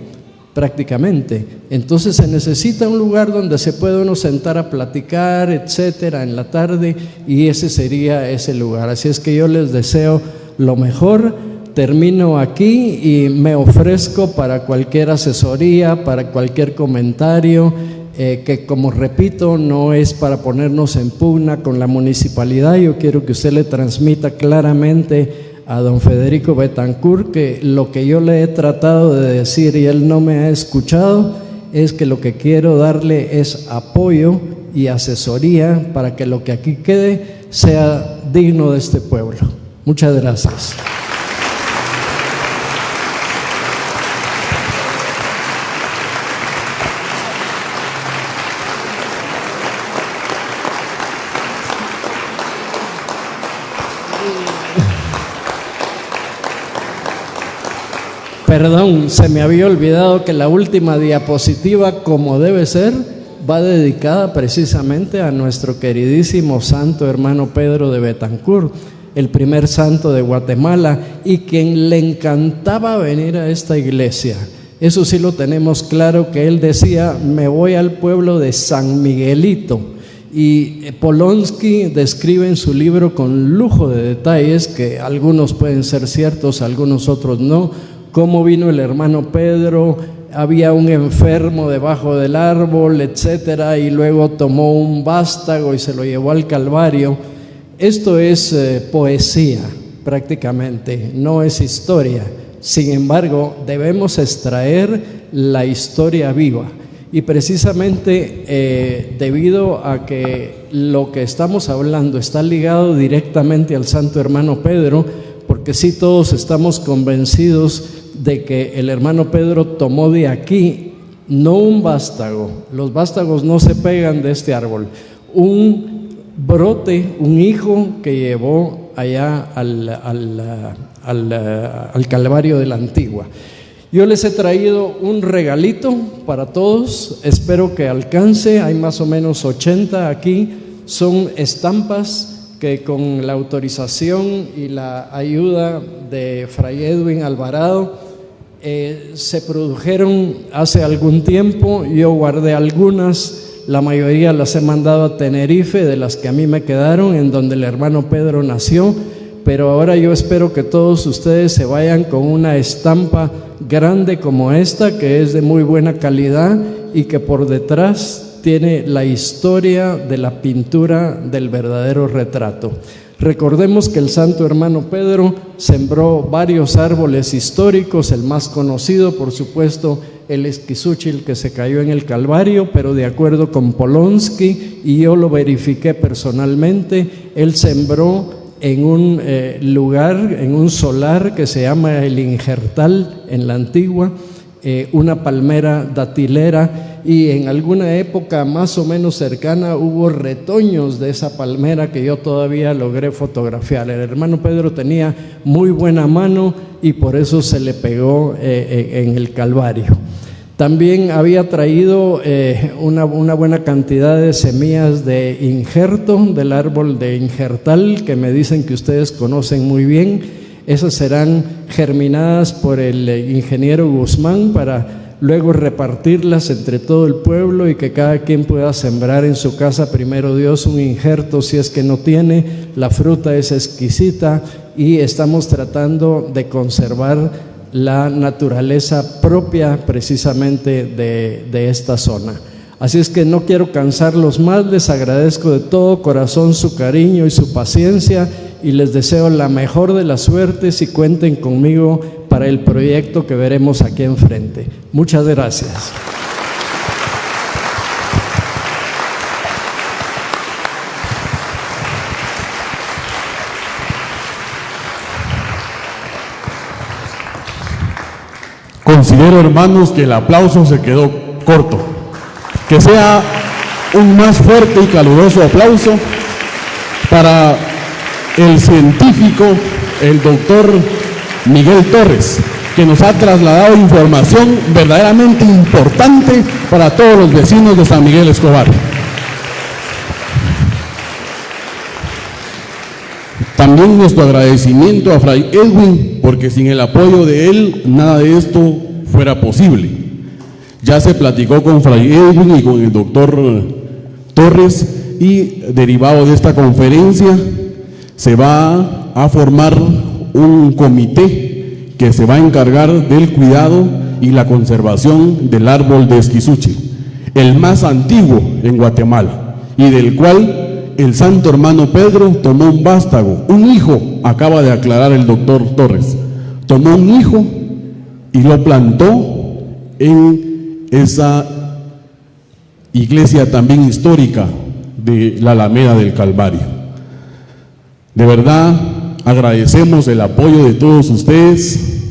prácticamente. Entonces se necesita un lugar donde se pueda uno sentar a platicar, etcétera, en la tarde, y ese sería ese lugar. Así es que yo les deseo lo mejor. Termino aquí y me ofrezco para cualquier asesoría, para cualquier comentario, que, como repito, no es para ponernos en pugna con la municipalidad. Yo quiero que usted le transmita claramente a don Federico Betancourt que lo que yo le he tratado de decir y él no me ha escuchado es que lo que quiero darle es apoyo y asesoría para que lo que aquí quede sea digno de este pueblo. Muchas gracias. Perdón, se me había olvidado que la última diapositiva, como debe ser, va dedicada precisamente a nuestro queridísimo santo hermano Pedro de Betancourt. el primer santo de Guatemala y quien le encantaba venir a esta iglesia. Eso sí lo tenemos claro, que él decía: me voy al pueblo de San Miguelito. Y Polonsky describe en su libro con lujo de detalles, que algunos pueden ser ciertos, algunos otros no, cómo vino el hermano Pedro, había un enfermo debajo del árbol, etcétera, y luego tomó un vástago y se lo llevó al Calvario. Esto es poesía prácticamente, no es historia. Sin embargo, debemos extraer la historia viva. Y precisamente debido a que lo que estamos hablando está ligado directamente al santo hermano Pedro, porque sí, todos estamos convencidos de que el hermano Pedro tomó de aquí no un vástago, los vástagos no se pegan de este árbol, un brote, un hijo que llevó allá al Calvario de la Antigua. Yo les he traído un regalito para todos, espero que alcance, hay más o menos 80 aquí, son estampas que con la autorización y la ayuda de Fray Edwin Alvarado se produjeron hace algún tiempo. Yo guardé algunas, la mayoría las he mandado a Tenerife, de las que a mí me quedaron, en donde el hermano Pedro nació, pero ahora yo espero que todos ustedes se vayan con una estampa grande como esta, que es de muy buena calidad y que por detrás tiene la historia de la pintura del verdadero retrato. Recordemos que el santo hermano Pedro sembró varios árboles históricos, el más conocido, por supuesto, el esquizúchil que se cayó en el Calvario, pero de acuerdo con Polonsky, y yo lo verifiqué personalmente, él sembró en un lugar, en un solar que se llama el Injertal en la Antigua, una palmera datilera, y en alguna época más o menos cercana hubo retoños de esa palmera que yo todavía logré fotografiar. El hermano Pedro tenía muy buena mano y por eso se le pegó en el Calvario. También había traído una buena cantidad de semillas de injerto, del árbol de injertal, que me dicen que ustedes conocen muy bien. Esas serán germinadas por el ingeniero Guzmán para luego repartirlas entre todo el pueblo y que cada quien pueda sembrar en su casa, primero Dios, un injerto si es que no tiene. La fruta es exquisita y estamos tratando de conservar la naturaleza propia precisamente de esta zona. Así es que no quiero cansarlos más, les agradezco de todo corazón su cariño y su paciencia y les deseo la mejor de las suertes y cuenten conmigo para el proyecto que veremos aquí enfrente. Muchas gracias. Considero, hermanos, que el aplauso se quedó corto. Que sea un más fuerte y caluroso aplauso para el científico, el doctor Miguel Torres, que nos ha trasladado información verdaderamente importante para todos los vecinos de San Miguel Escobar. También nuestro agradecimiento a Fray Edwin, porque sin el apoyo de él nada de esto fuera posible. Ya se platicó con Fray Edwin y con el doctor Torres y derivado de esta conferencia se va a formar un comité que se va a encargar del cuidado y la conservación del árbol de esquizúchil, el más antiguo en Guatemala y del cual el santo hermano Pedro tomó un vástago, un hijo, acaba de aclarar el doctor Torres, tomó un hijo y lo plantó en esa iglesia también histórica de la Alameda del Calvario. De verdad, agradecemos el apoyo de todos ustedes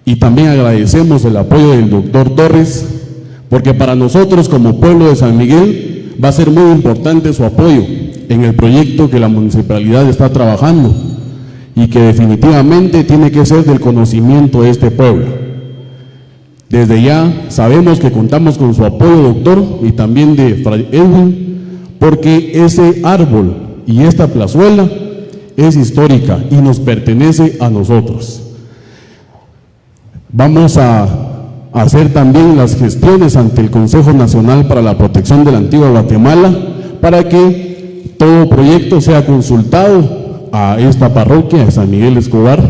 y también agradecemos el apoyo del doctor Torres, porque para nosotros como pueblo de San Miguel va a ser muy importante su apoyo en el proyecto que la municipalidad está trabajando y que definitivamente tiene que ser del conocimiento de este pueblo. Desde ya sabemos que contamos con su apoyo, doctor, y también de Fray Edwin, porque ese árbol y esta plazuela es histórica y nos pertenece a nosotros. Vamos a hacer también las gestiones ante el Consejo Nacional para la Protección de la Antigua Guatemala para que todo proyecto sea consultado a esta parroquia de San Miguel Escobar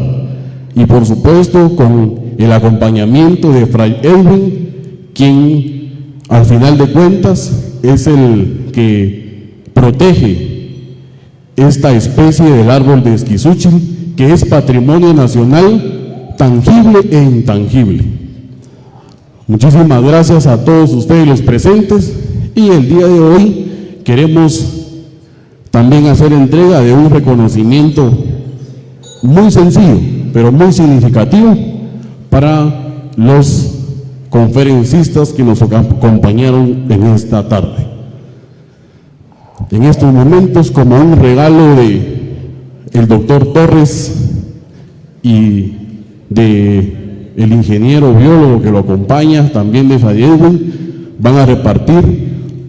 y por supuesto con el acompañamiento de Fray Edwin, quien al final de cuentas es el que protege esta especie del árbol de esquizúchil, que es patrimonio nacional tangible e intangible. Muchísimas gracias a todos ustedes los presentes, y el día de hoy queremos también hacer entrega de un reconocimiento muy sencillo, pero muy significativo para los conferencistas que nos acompañaron en esta tarde. En estos momentos, como un regalo de el doctor Torres y de el ingeniero biólogo que lo acompaña, también de Fray Edwin, van a repartir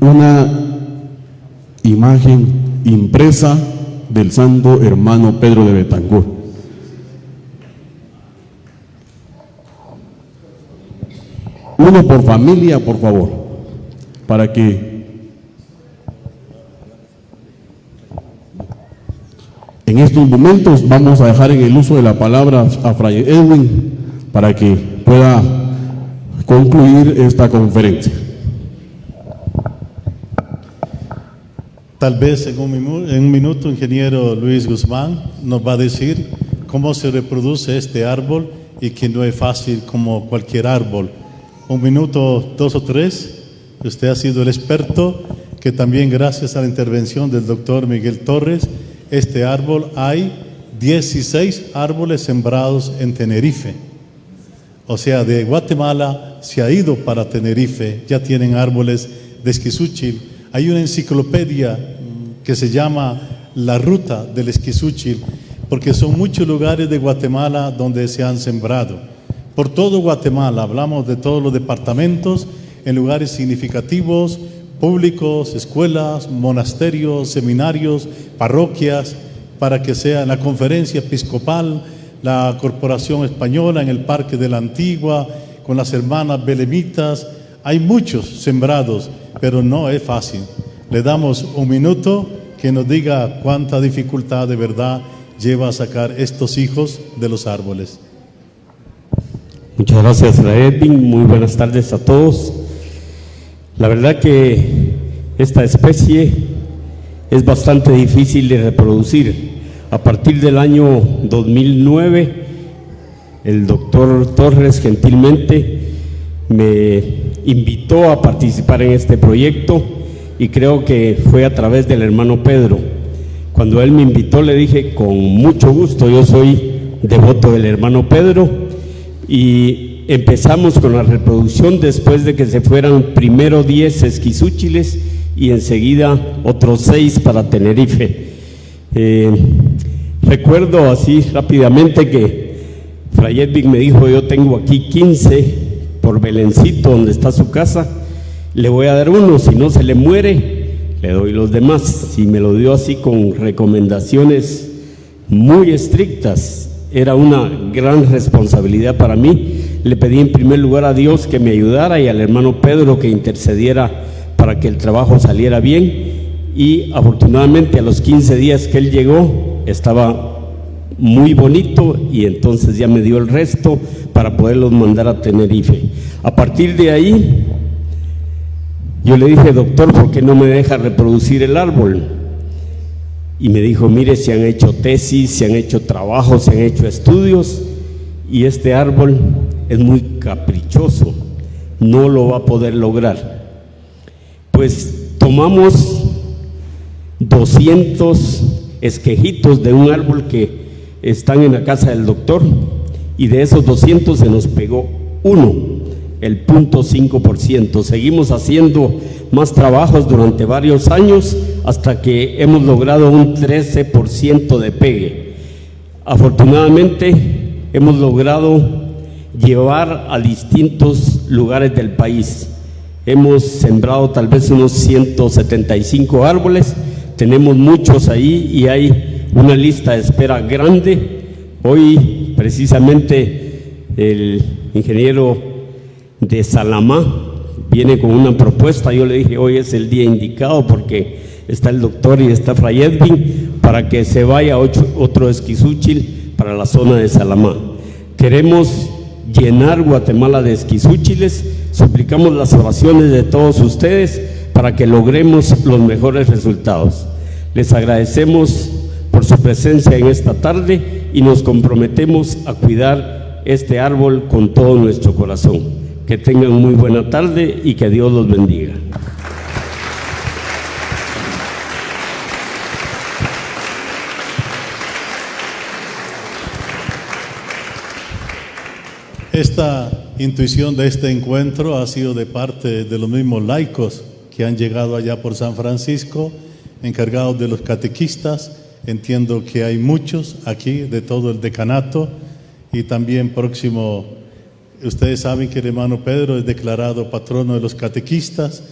una imagen impresa del santo hermano Pedro de Betancur. Uno por familia, por favor, para que en estos momentos vamos a dejar en el uso de la palabra a Fray Edwin para que pueda concluir esta conferencia. Tal vez en un minuto, ingeniero Luis Guzmán nos va a decir cómo se reproduce este árbol y que no es fácil como cualquier árbol. Un minuto, 2 o 3, usted ha sido el experto, que también gracias a la intervención del doctor Miguel Torres, este árbol, hay 16 árboles sembrados en Tenerife. O sea, de Guatemala se ha ido para Tenerife, ya tienen árboles de esquizúchil. Hay una enciclopedia que se llama La Ruta del Esquizúchil, porque son muchos lugares de Guatemala donde se han sembrado. Por todo Guatemala, hablamos de todos los departamentos, en lugares significativos, públicos, escuelas, monasterios, seminarios, parroquias, para que sea la conferencia episcopal, la Corporación Española en el Parque de la Antigua, con las hermanas belemitas. Hay muchos sembrados, pero no es fácil. Le damos un minuto que nos diga cuánta dificultad de verdad lleva a sacar estos hijos de los árboles. Muchas gracias, Fray Edwin. Muy buenas tardes a todos. La verdad que esta especie es bastante difícil de reproducir. A partir del año 2009, el doctor Torres gentilmente me invitó a participar en este proyecto, y creo que fue a través del hermano Pedro. Cuando él me invitó, le dije con mucho gusto, yo soy devoto del hermano Pedro, y empezamos con la reproducción después de que se fueran primero 10 esquizúchiles y enseguida otros 6 para Tenerife. Recuerdo así rápidamente que Fray Edwin me dijo: yo tengo aquí 15 por Belencito, donde está su casa, le voy a dar uno, si no se le muere, le doy los demás. Y me lo dio así con recomendaciones muy estrictas. Era una gran responsabilidad para mí. Le pedí en primer lugar a Dios que me ayudara y al hermano Pedro que intercediera para que el trabajo saliera bien, y afortunadamente a los 15 días que él llegó estaba muy bonito, y entonces ya me dio el resto para poderlos mandar a Tenerife. A partir de ahí yo le dije: doctor, ¿por qué no me deja reproducir el árbol? Y me dijo: mire, se han hecho tesis, se han hecho trabajos, se han hecho estudios, y este árbol es muy caprichoso, no lo va a poder lograr. Pues tomamos 200 esquejitos de un árbol que están en la casa del doctor, y de esos 200 se nos pegó uno, el 0.5%. Seguimos haciendo más trabajos durante varios años hasta que hemos logrado un 13% de pegue. Afortunadamente hemos logrado llevar a distintos lugares del país. Hemos sembrado tal vez unos 175 árboles, tenemos muchos ahí, y hay una lista de espera grande. Hoy precisamente el ingeniero de Salamá viene con una propuesta. Yo le dije, hoy es el día indicado porque está el doctor y está Fray Edwin para que se vaya otro esquizúchil para la zona de Salamá. Queremos llenar Guatemala de esquizúchiles. Suplicamos las oraciones de todos ustedes para que logremos los mejores resultados. Les agradecemos por su presencia en esta tarde y nos comprometemos a cuidar este árbol con todo nuestro corazón. Que tengan muy buena tarde y que Dios los bendiga. Esta intuición de este encuentro ha sido de parte de los mismos laicos que han llegado allá por San Francisco, encargados de los catequistas. Entiendo que hay muchos aquí de todo el decanato y también próximo. Ustedes saben que el hermano Pedro es declarado patrono de los catequistas.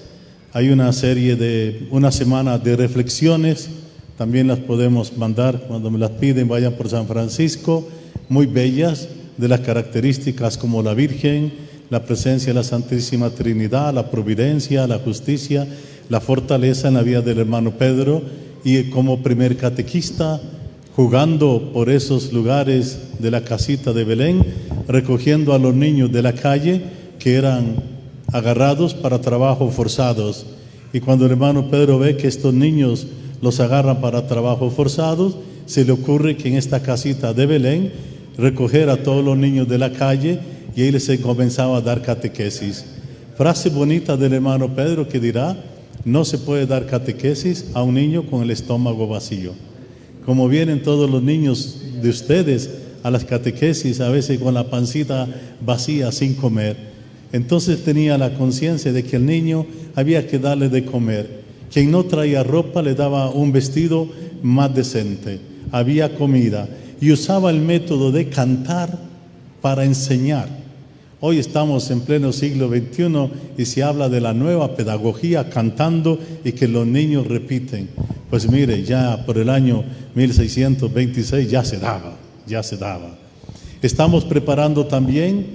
Hay una semana de reflexiones, también las podemos mandar cuando me las piden, vayan por San Francisco, muy bellas, de las características como la Virgen, la presencia de la Santísima Trinidad, la providencia, la justicia, la fortaleza en la vida del hermano Pedro, y como primer catequista, jugando por esos lugares de la casita de Belén, recogiendo a los niños de la calle que eran agarrados para trabajos forzados. Y cuando el hermano Pedro ve que estos niños los agarran para trabajos forzados, se le ocurre que en esta casita de Belén recoger a todos los niños de la calle, y ahí les comenzaba a dar catequesis. Frase bonita del hermano Pedro que dirá: no se puede dar catequesis a un niño con el estómago vacío. Como vienen todos los niños de ustedes a las catequesis, a veces con la pancita vacía sin comer. Entonces tenía la conciencia de que el niño había que darle de comer. Quien no traía ropa le daba un vestido más decente. Había comida. Y usaba el método de cantar para enseñar. Hoy estamos en pleno siglo XXI y se habla de la nueva pedagogía cantando y que los niños repiten. Pues mire, ya por el año 1626 ya se daba. Estamos preparando también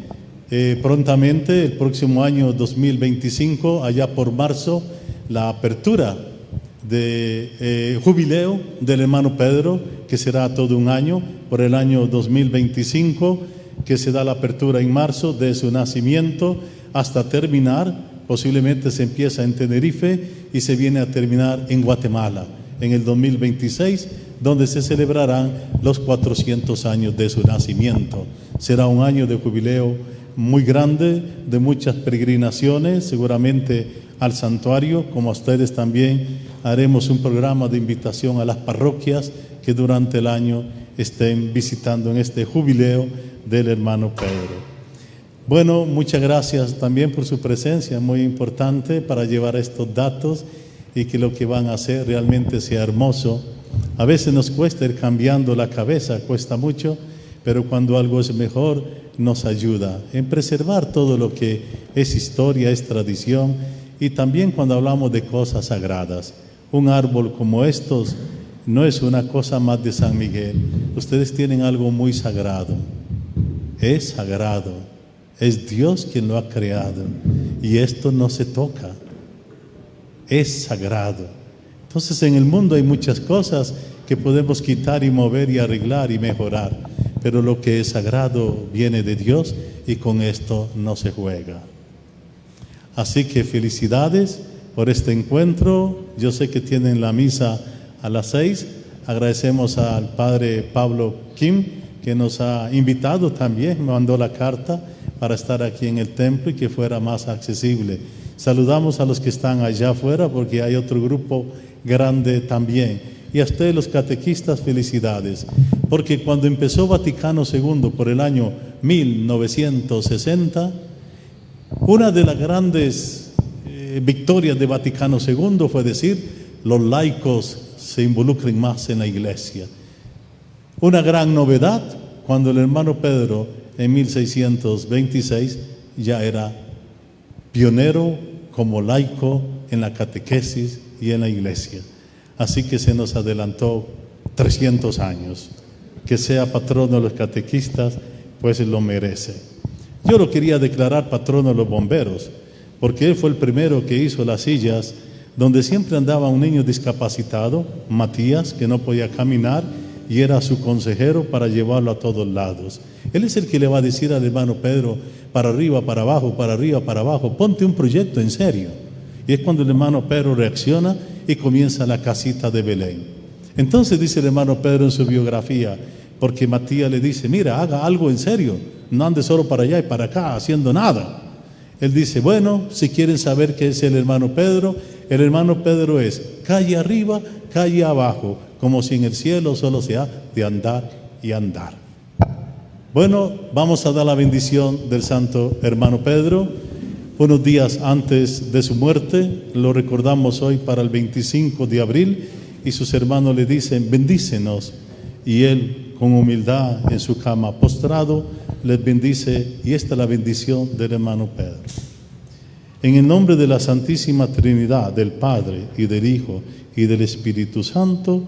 prontamente, el próximo año 2025, allá por marzo, la apertura de jubileo del hermano Pedro, que será todo un año, por el año 2025, que se da la apertura en marzo de su nacimiento hasta terminar. Posiblemente se empieza en Tenerife y se viene a terminar en Guatemala en el 2026, donde se celebrarán los 400 años de su nacimiento. Será un año de jubileo muy grande, de muchas peregrinaciones, seguramente al santuario, como a ustedes también. Haremos un programa de invitación a las parroquias que durante el año estén visitando en este jubileo del hermano Pedro. Bueno, muchas gracias también por su presencia, muy importante para llevar estos datos y que lo que van a hacer realmente sea hermoso. A veces nos cuesta ir cambiando la cabeza, cuesta mucho, pero cuando algo es mejor nos ayuda en preservar todo lo que es historia, es tradición, y también cuando hablamos de cosas sagradas. Un árbol como estos no es una cosa más de San Miguel. Ustedes tienen algo muy sagrado. Es sagrado. Es Dios quien lo ha creado. Y esto no se toca. Es sagrado. Entonces en el mundo hay muchas cosas que podemos quitar y mover y arreglar y mejorar. Pero lo que es sagrado viene de Dios y con esto no se juega. Así que felicidades por este encuentro. Yo sé que tienen la misa a las 6. Agradecemos al padre Pablo Kim, que nos ha invitado también, me mandó la carta para estar aquí en el templo y que fuera más accesible. Saludamos a los que están allá afuera porque hay otro grupo grande también. Y a ustedes los catequistas, felicidades, porque cuando empezó Vaticano II por el año 1960, una de las grandes victorias de Vaticano II fue decir: los laicos se involucren más en la iglesia. Una gran novedad cuando el hermano Pedro en 1626 ya era pionero como laico en la catequesis y en la iglesia. Así que se nos adelantó 300 años. Que sea patrono de los catequistas, pues lo merece. Yo lo quería declarar patrono de los bomberos, porque él fue el primero que hizo las sillas donde siempre andaba un niño discapacitado, Matías, que no podía caminar, y era su consejero para llevarlo a todos lados. Él es el que le va a decir al hermano Pedro, para arriba, para abajo, para arriba, para abajo, ponte un proyecto en serio. Y es cuando el hermano Pedro reacciona y comienza la casita de Belén. Entonces dice el hermano Pedro en su biografía, porque Matías le dice, mira, haga algo en serio, no ande solo para allá y para acá haciendo nada. Él dice, bueno, si quieren saber qué es el hermano Pedro es calle arriba, calle abajo, como si en el cielo solo sea de andar y andar. Bueno, vamos a dar la bendición del santo hermano Pedro. Unos días antes de su muerte, lo recordamos hoy para el 25 de abril, y sus hermanos le dicen, bendícenos, y él con humildad en su cama postrado les bendice, y esta es la bendición del hermano Pedro. En el nombre de la Santísima Trinidad, del Padre y del Hijo y del Espíritu Santo,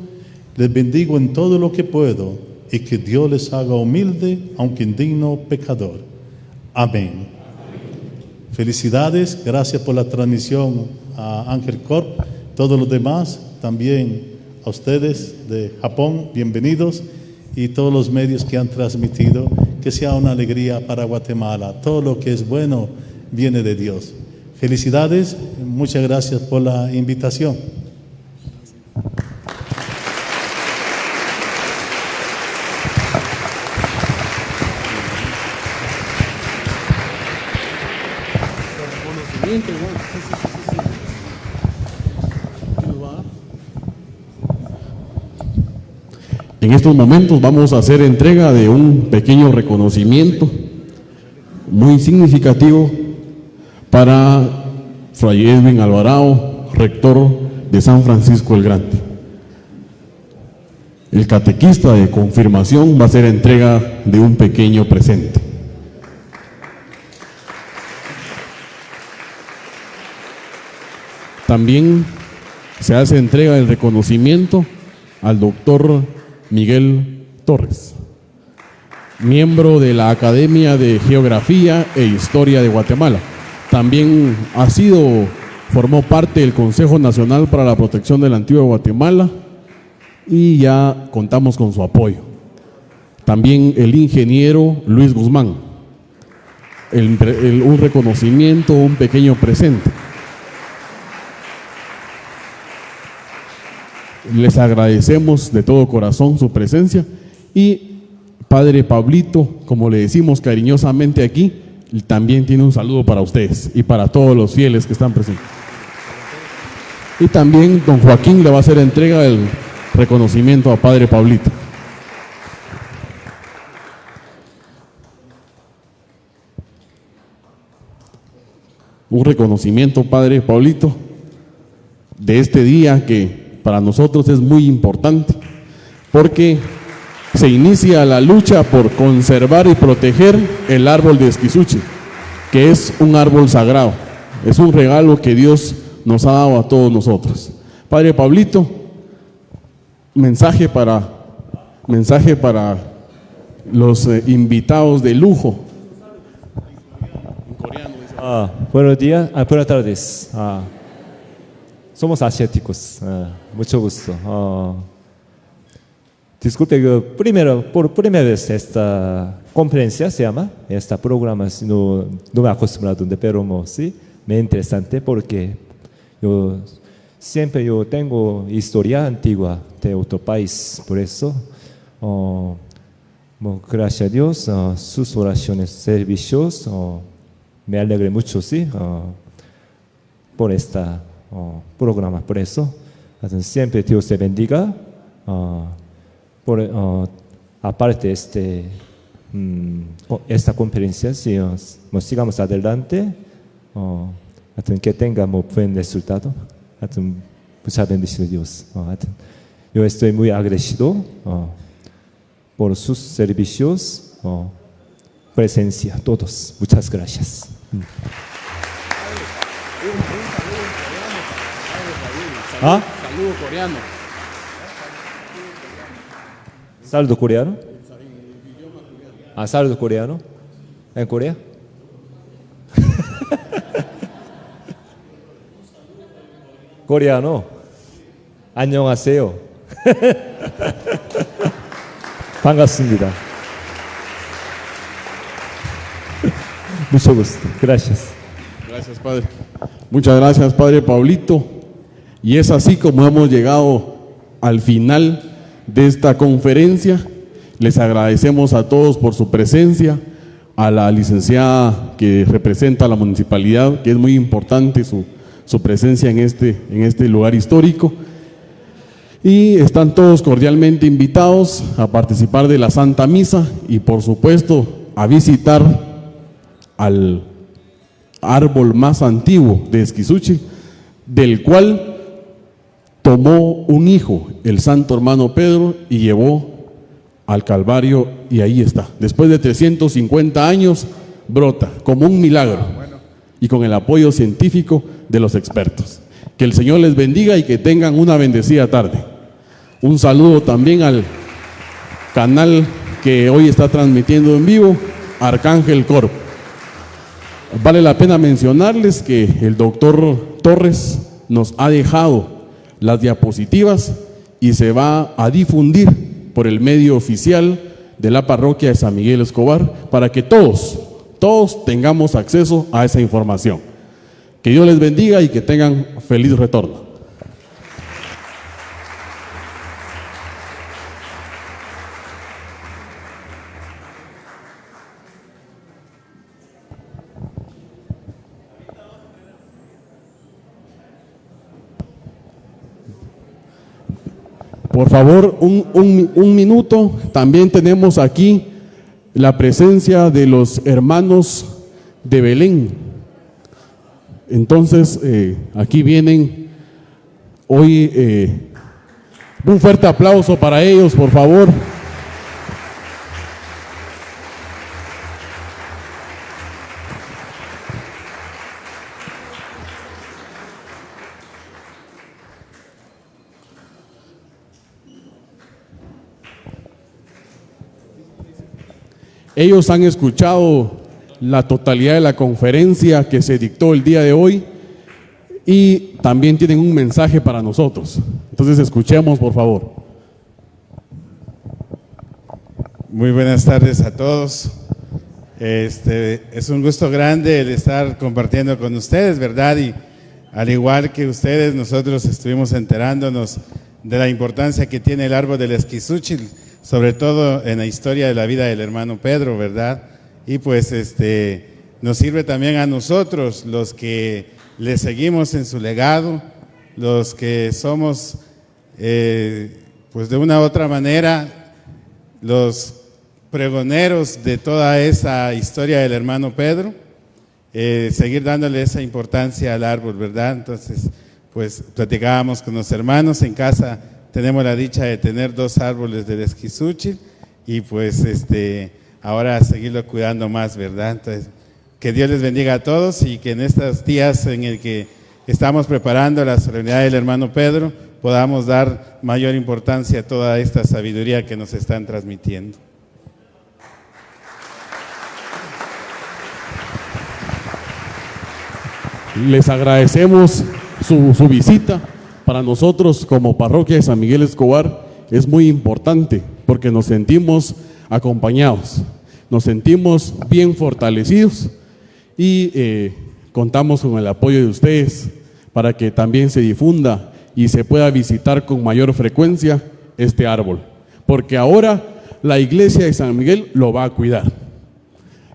les bendigo en todo lo que puedo, y que Dios les haga humilde, aunque indigno pecador. Amén. Felicidades, gracias por la transmisión a Ángel Corp, todos los demás, también a ustedes de Japón, bienvenidos, y todos los medios que han transmitido, que sea una alegría para Guatemala. Todo lo que es bueno viene de Dios. Felicidades, muchas gracias por la invitación. En estos momentos vamos a hacer entrega de un pequeño reconocimiento muy significativo para Fray Edwin Alvarado, rector de San Francisco el Grande. El catequista de confirmación va a hacer entrega de un pequeño presente. También se hace entrega del reconocimiento al doctor Miguel Torres, miembro de la Academia de Geografía e Historia de Guatemala. También formó parte del Consejo Nacional para la Protección de la Antigua Guatemala y ya contamos con su apoyo. También el ingeniero Luis Guzmán, un reconocimiento, un pequeño presente. Les agradecemos de todo corazón su presencia, y Padre Pablito, como le decimos cariñosamente aquí, también tiene un saludo para ustedes y para todos los fieles que están presentes. Y también don Joaquín le va a hacer entrega del reconocimiento a Padre Pablito. Un reconocimiento, Padre Pablito, de este día que para nosotros es muy importante, porque se inicia la lucha por conservar y proteger el árbol de Esquizúchil, que es un árbol sagrado, es un regalo que Dios nos ha dado a todos nosotros. Padre Pablito, mensaje para los invitados de lujo. Buenos días, buenas tardes. Somos asiáticos, mucho gusto. Disculpe, por primera vez esta conferencia se llama, esta programa, no me he acostumbrado, pero sí, me es interesante porque yo tengo historia antigua de otro país, por eso, gracias a Dios, sus oraciones, servicios, me alegré mucho, sí, por esta programa, por eso, siempre Dios te bendiga. Aparte esta conferencia, si sigamos adelante, que tengamos buen resultado, muchas bendiciones de Dios. Yo estoy muy agradecido por sus servicios, presencia, todos. Muchas gracias. Saludo coreano. ¿Saludo coreano? Ah, saludo coreano. ¿En Corea? coreano. 안녕하세요. 반갑습니다. Mucho gusto. Gracias. Gracias, Padre. Muchas gracias, Padre Pablito. Y es así como hemos llegado al final de esta conferencia. Les agradecemos a todos por su presencia, a la licenciada que representa a la municipalidad, que es muy importante su presencia en este lugar histórico. Y están todos cordialmente invitados a participar de la Santa Misa y, por supuesto, a visitar al árbol más antiguo de Esquizúchil, del cual tomó un hijo, el santo hermano Pedro, y llevó al Calvario, y ahí está. Después de 350 años, brota como un milagro y con el apoyo científico de los expertos. Que el Señor les bendiga y que tengan una bendecida tarde. Un saludo también al canal que hoy está transmitiendo en vivo, Arcángel Corp. Vale la pena mencionarles que el doctor Torres nos ha dejado las diapositivas y se va a difundir por el medio oficial de la parroquia de San Miguel Escobar para que todos tengamos acceso a esa información. Que Dios les bendiga y que tengan feliz retorno. Por favor, un minuto. También tenemos aquí la presencia de los hermanos de Belén. Entonces, aquí vienen hoy. Un fuerte aplauso para ellos, por favor. Ellos han escuchado la totalidad de la conferencia que se dictó el día de hoy y también tienen un mensaje para nosotros. Entonces escuchemos, por favor. Muy buenas tardes a todos. Es un gusto grande el estar compartiendo con ustedes, ¿verdad? Y al igual que ustedes, nosotros estuvimos enterándonos de la importancia que tiene el árbol del Esquizúchil, sobre todo en la historia de la vida del hermano Pedro, ¿verdad? Y pues nos sirve también a nosotros, los que le seguimos en su legado, los que somos, pues de una u otra manera, los pregoneros de toda esa historia del hermano Pedro, seguir dándole esa importancia al árbol, ¿verdad? Entonces, pues platicábamos con los hermanos en casa. Tenemos la dicha de tener 2 árboles del Esquizúchil y pues ahora seguirlo cuidando más, ¿verdad? Entonces, que Dios les bendiga a todos y que en estos días en el que estamos preparando la solemnidad del hermano Pedro, podamos dar mayor importancia a toda esta sabiduría que nos están transmitiendo. Les agradecemos su visita. Para nosotros como parroquia de San Miguel Escobar es muy importante porque nos sentimos acompañados, nos sentimos bien fortalecidos y contamos con el apoyo de ustedes para que también se difunda y se pueda visitar con mayor frecuencia este árbol, porque ahora la iglesia de San Miguel lo va a cuidar.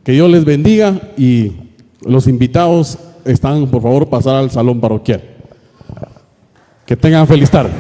Que Dios les bendiga y los invitados están, por favor, pasar al salón parroquial. Que tengan feliz tarde.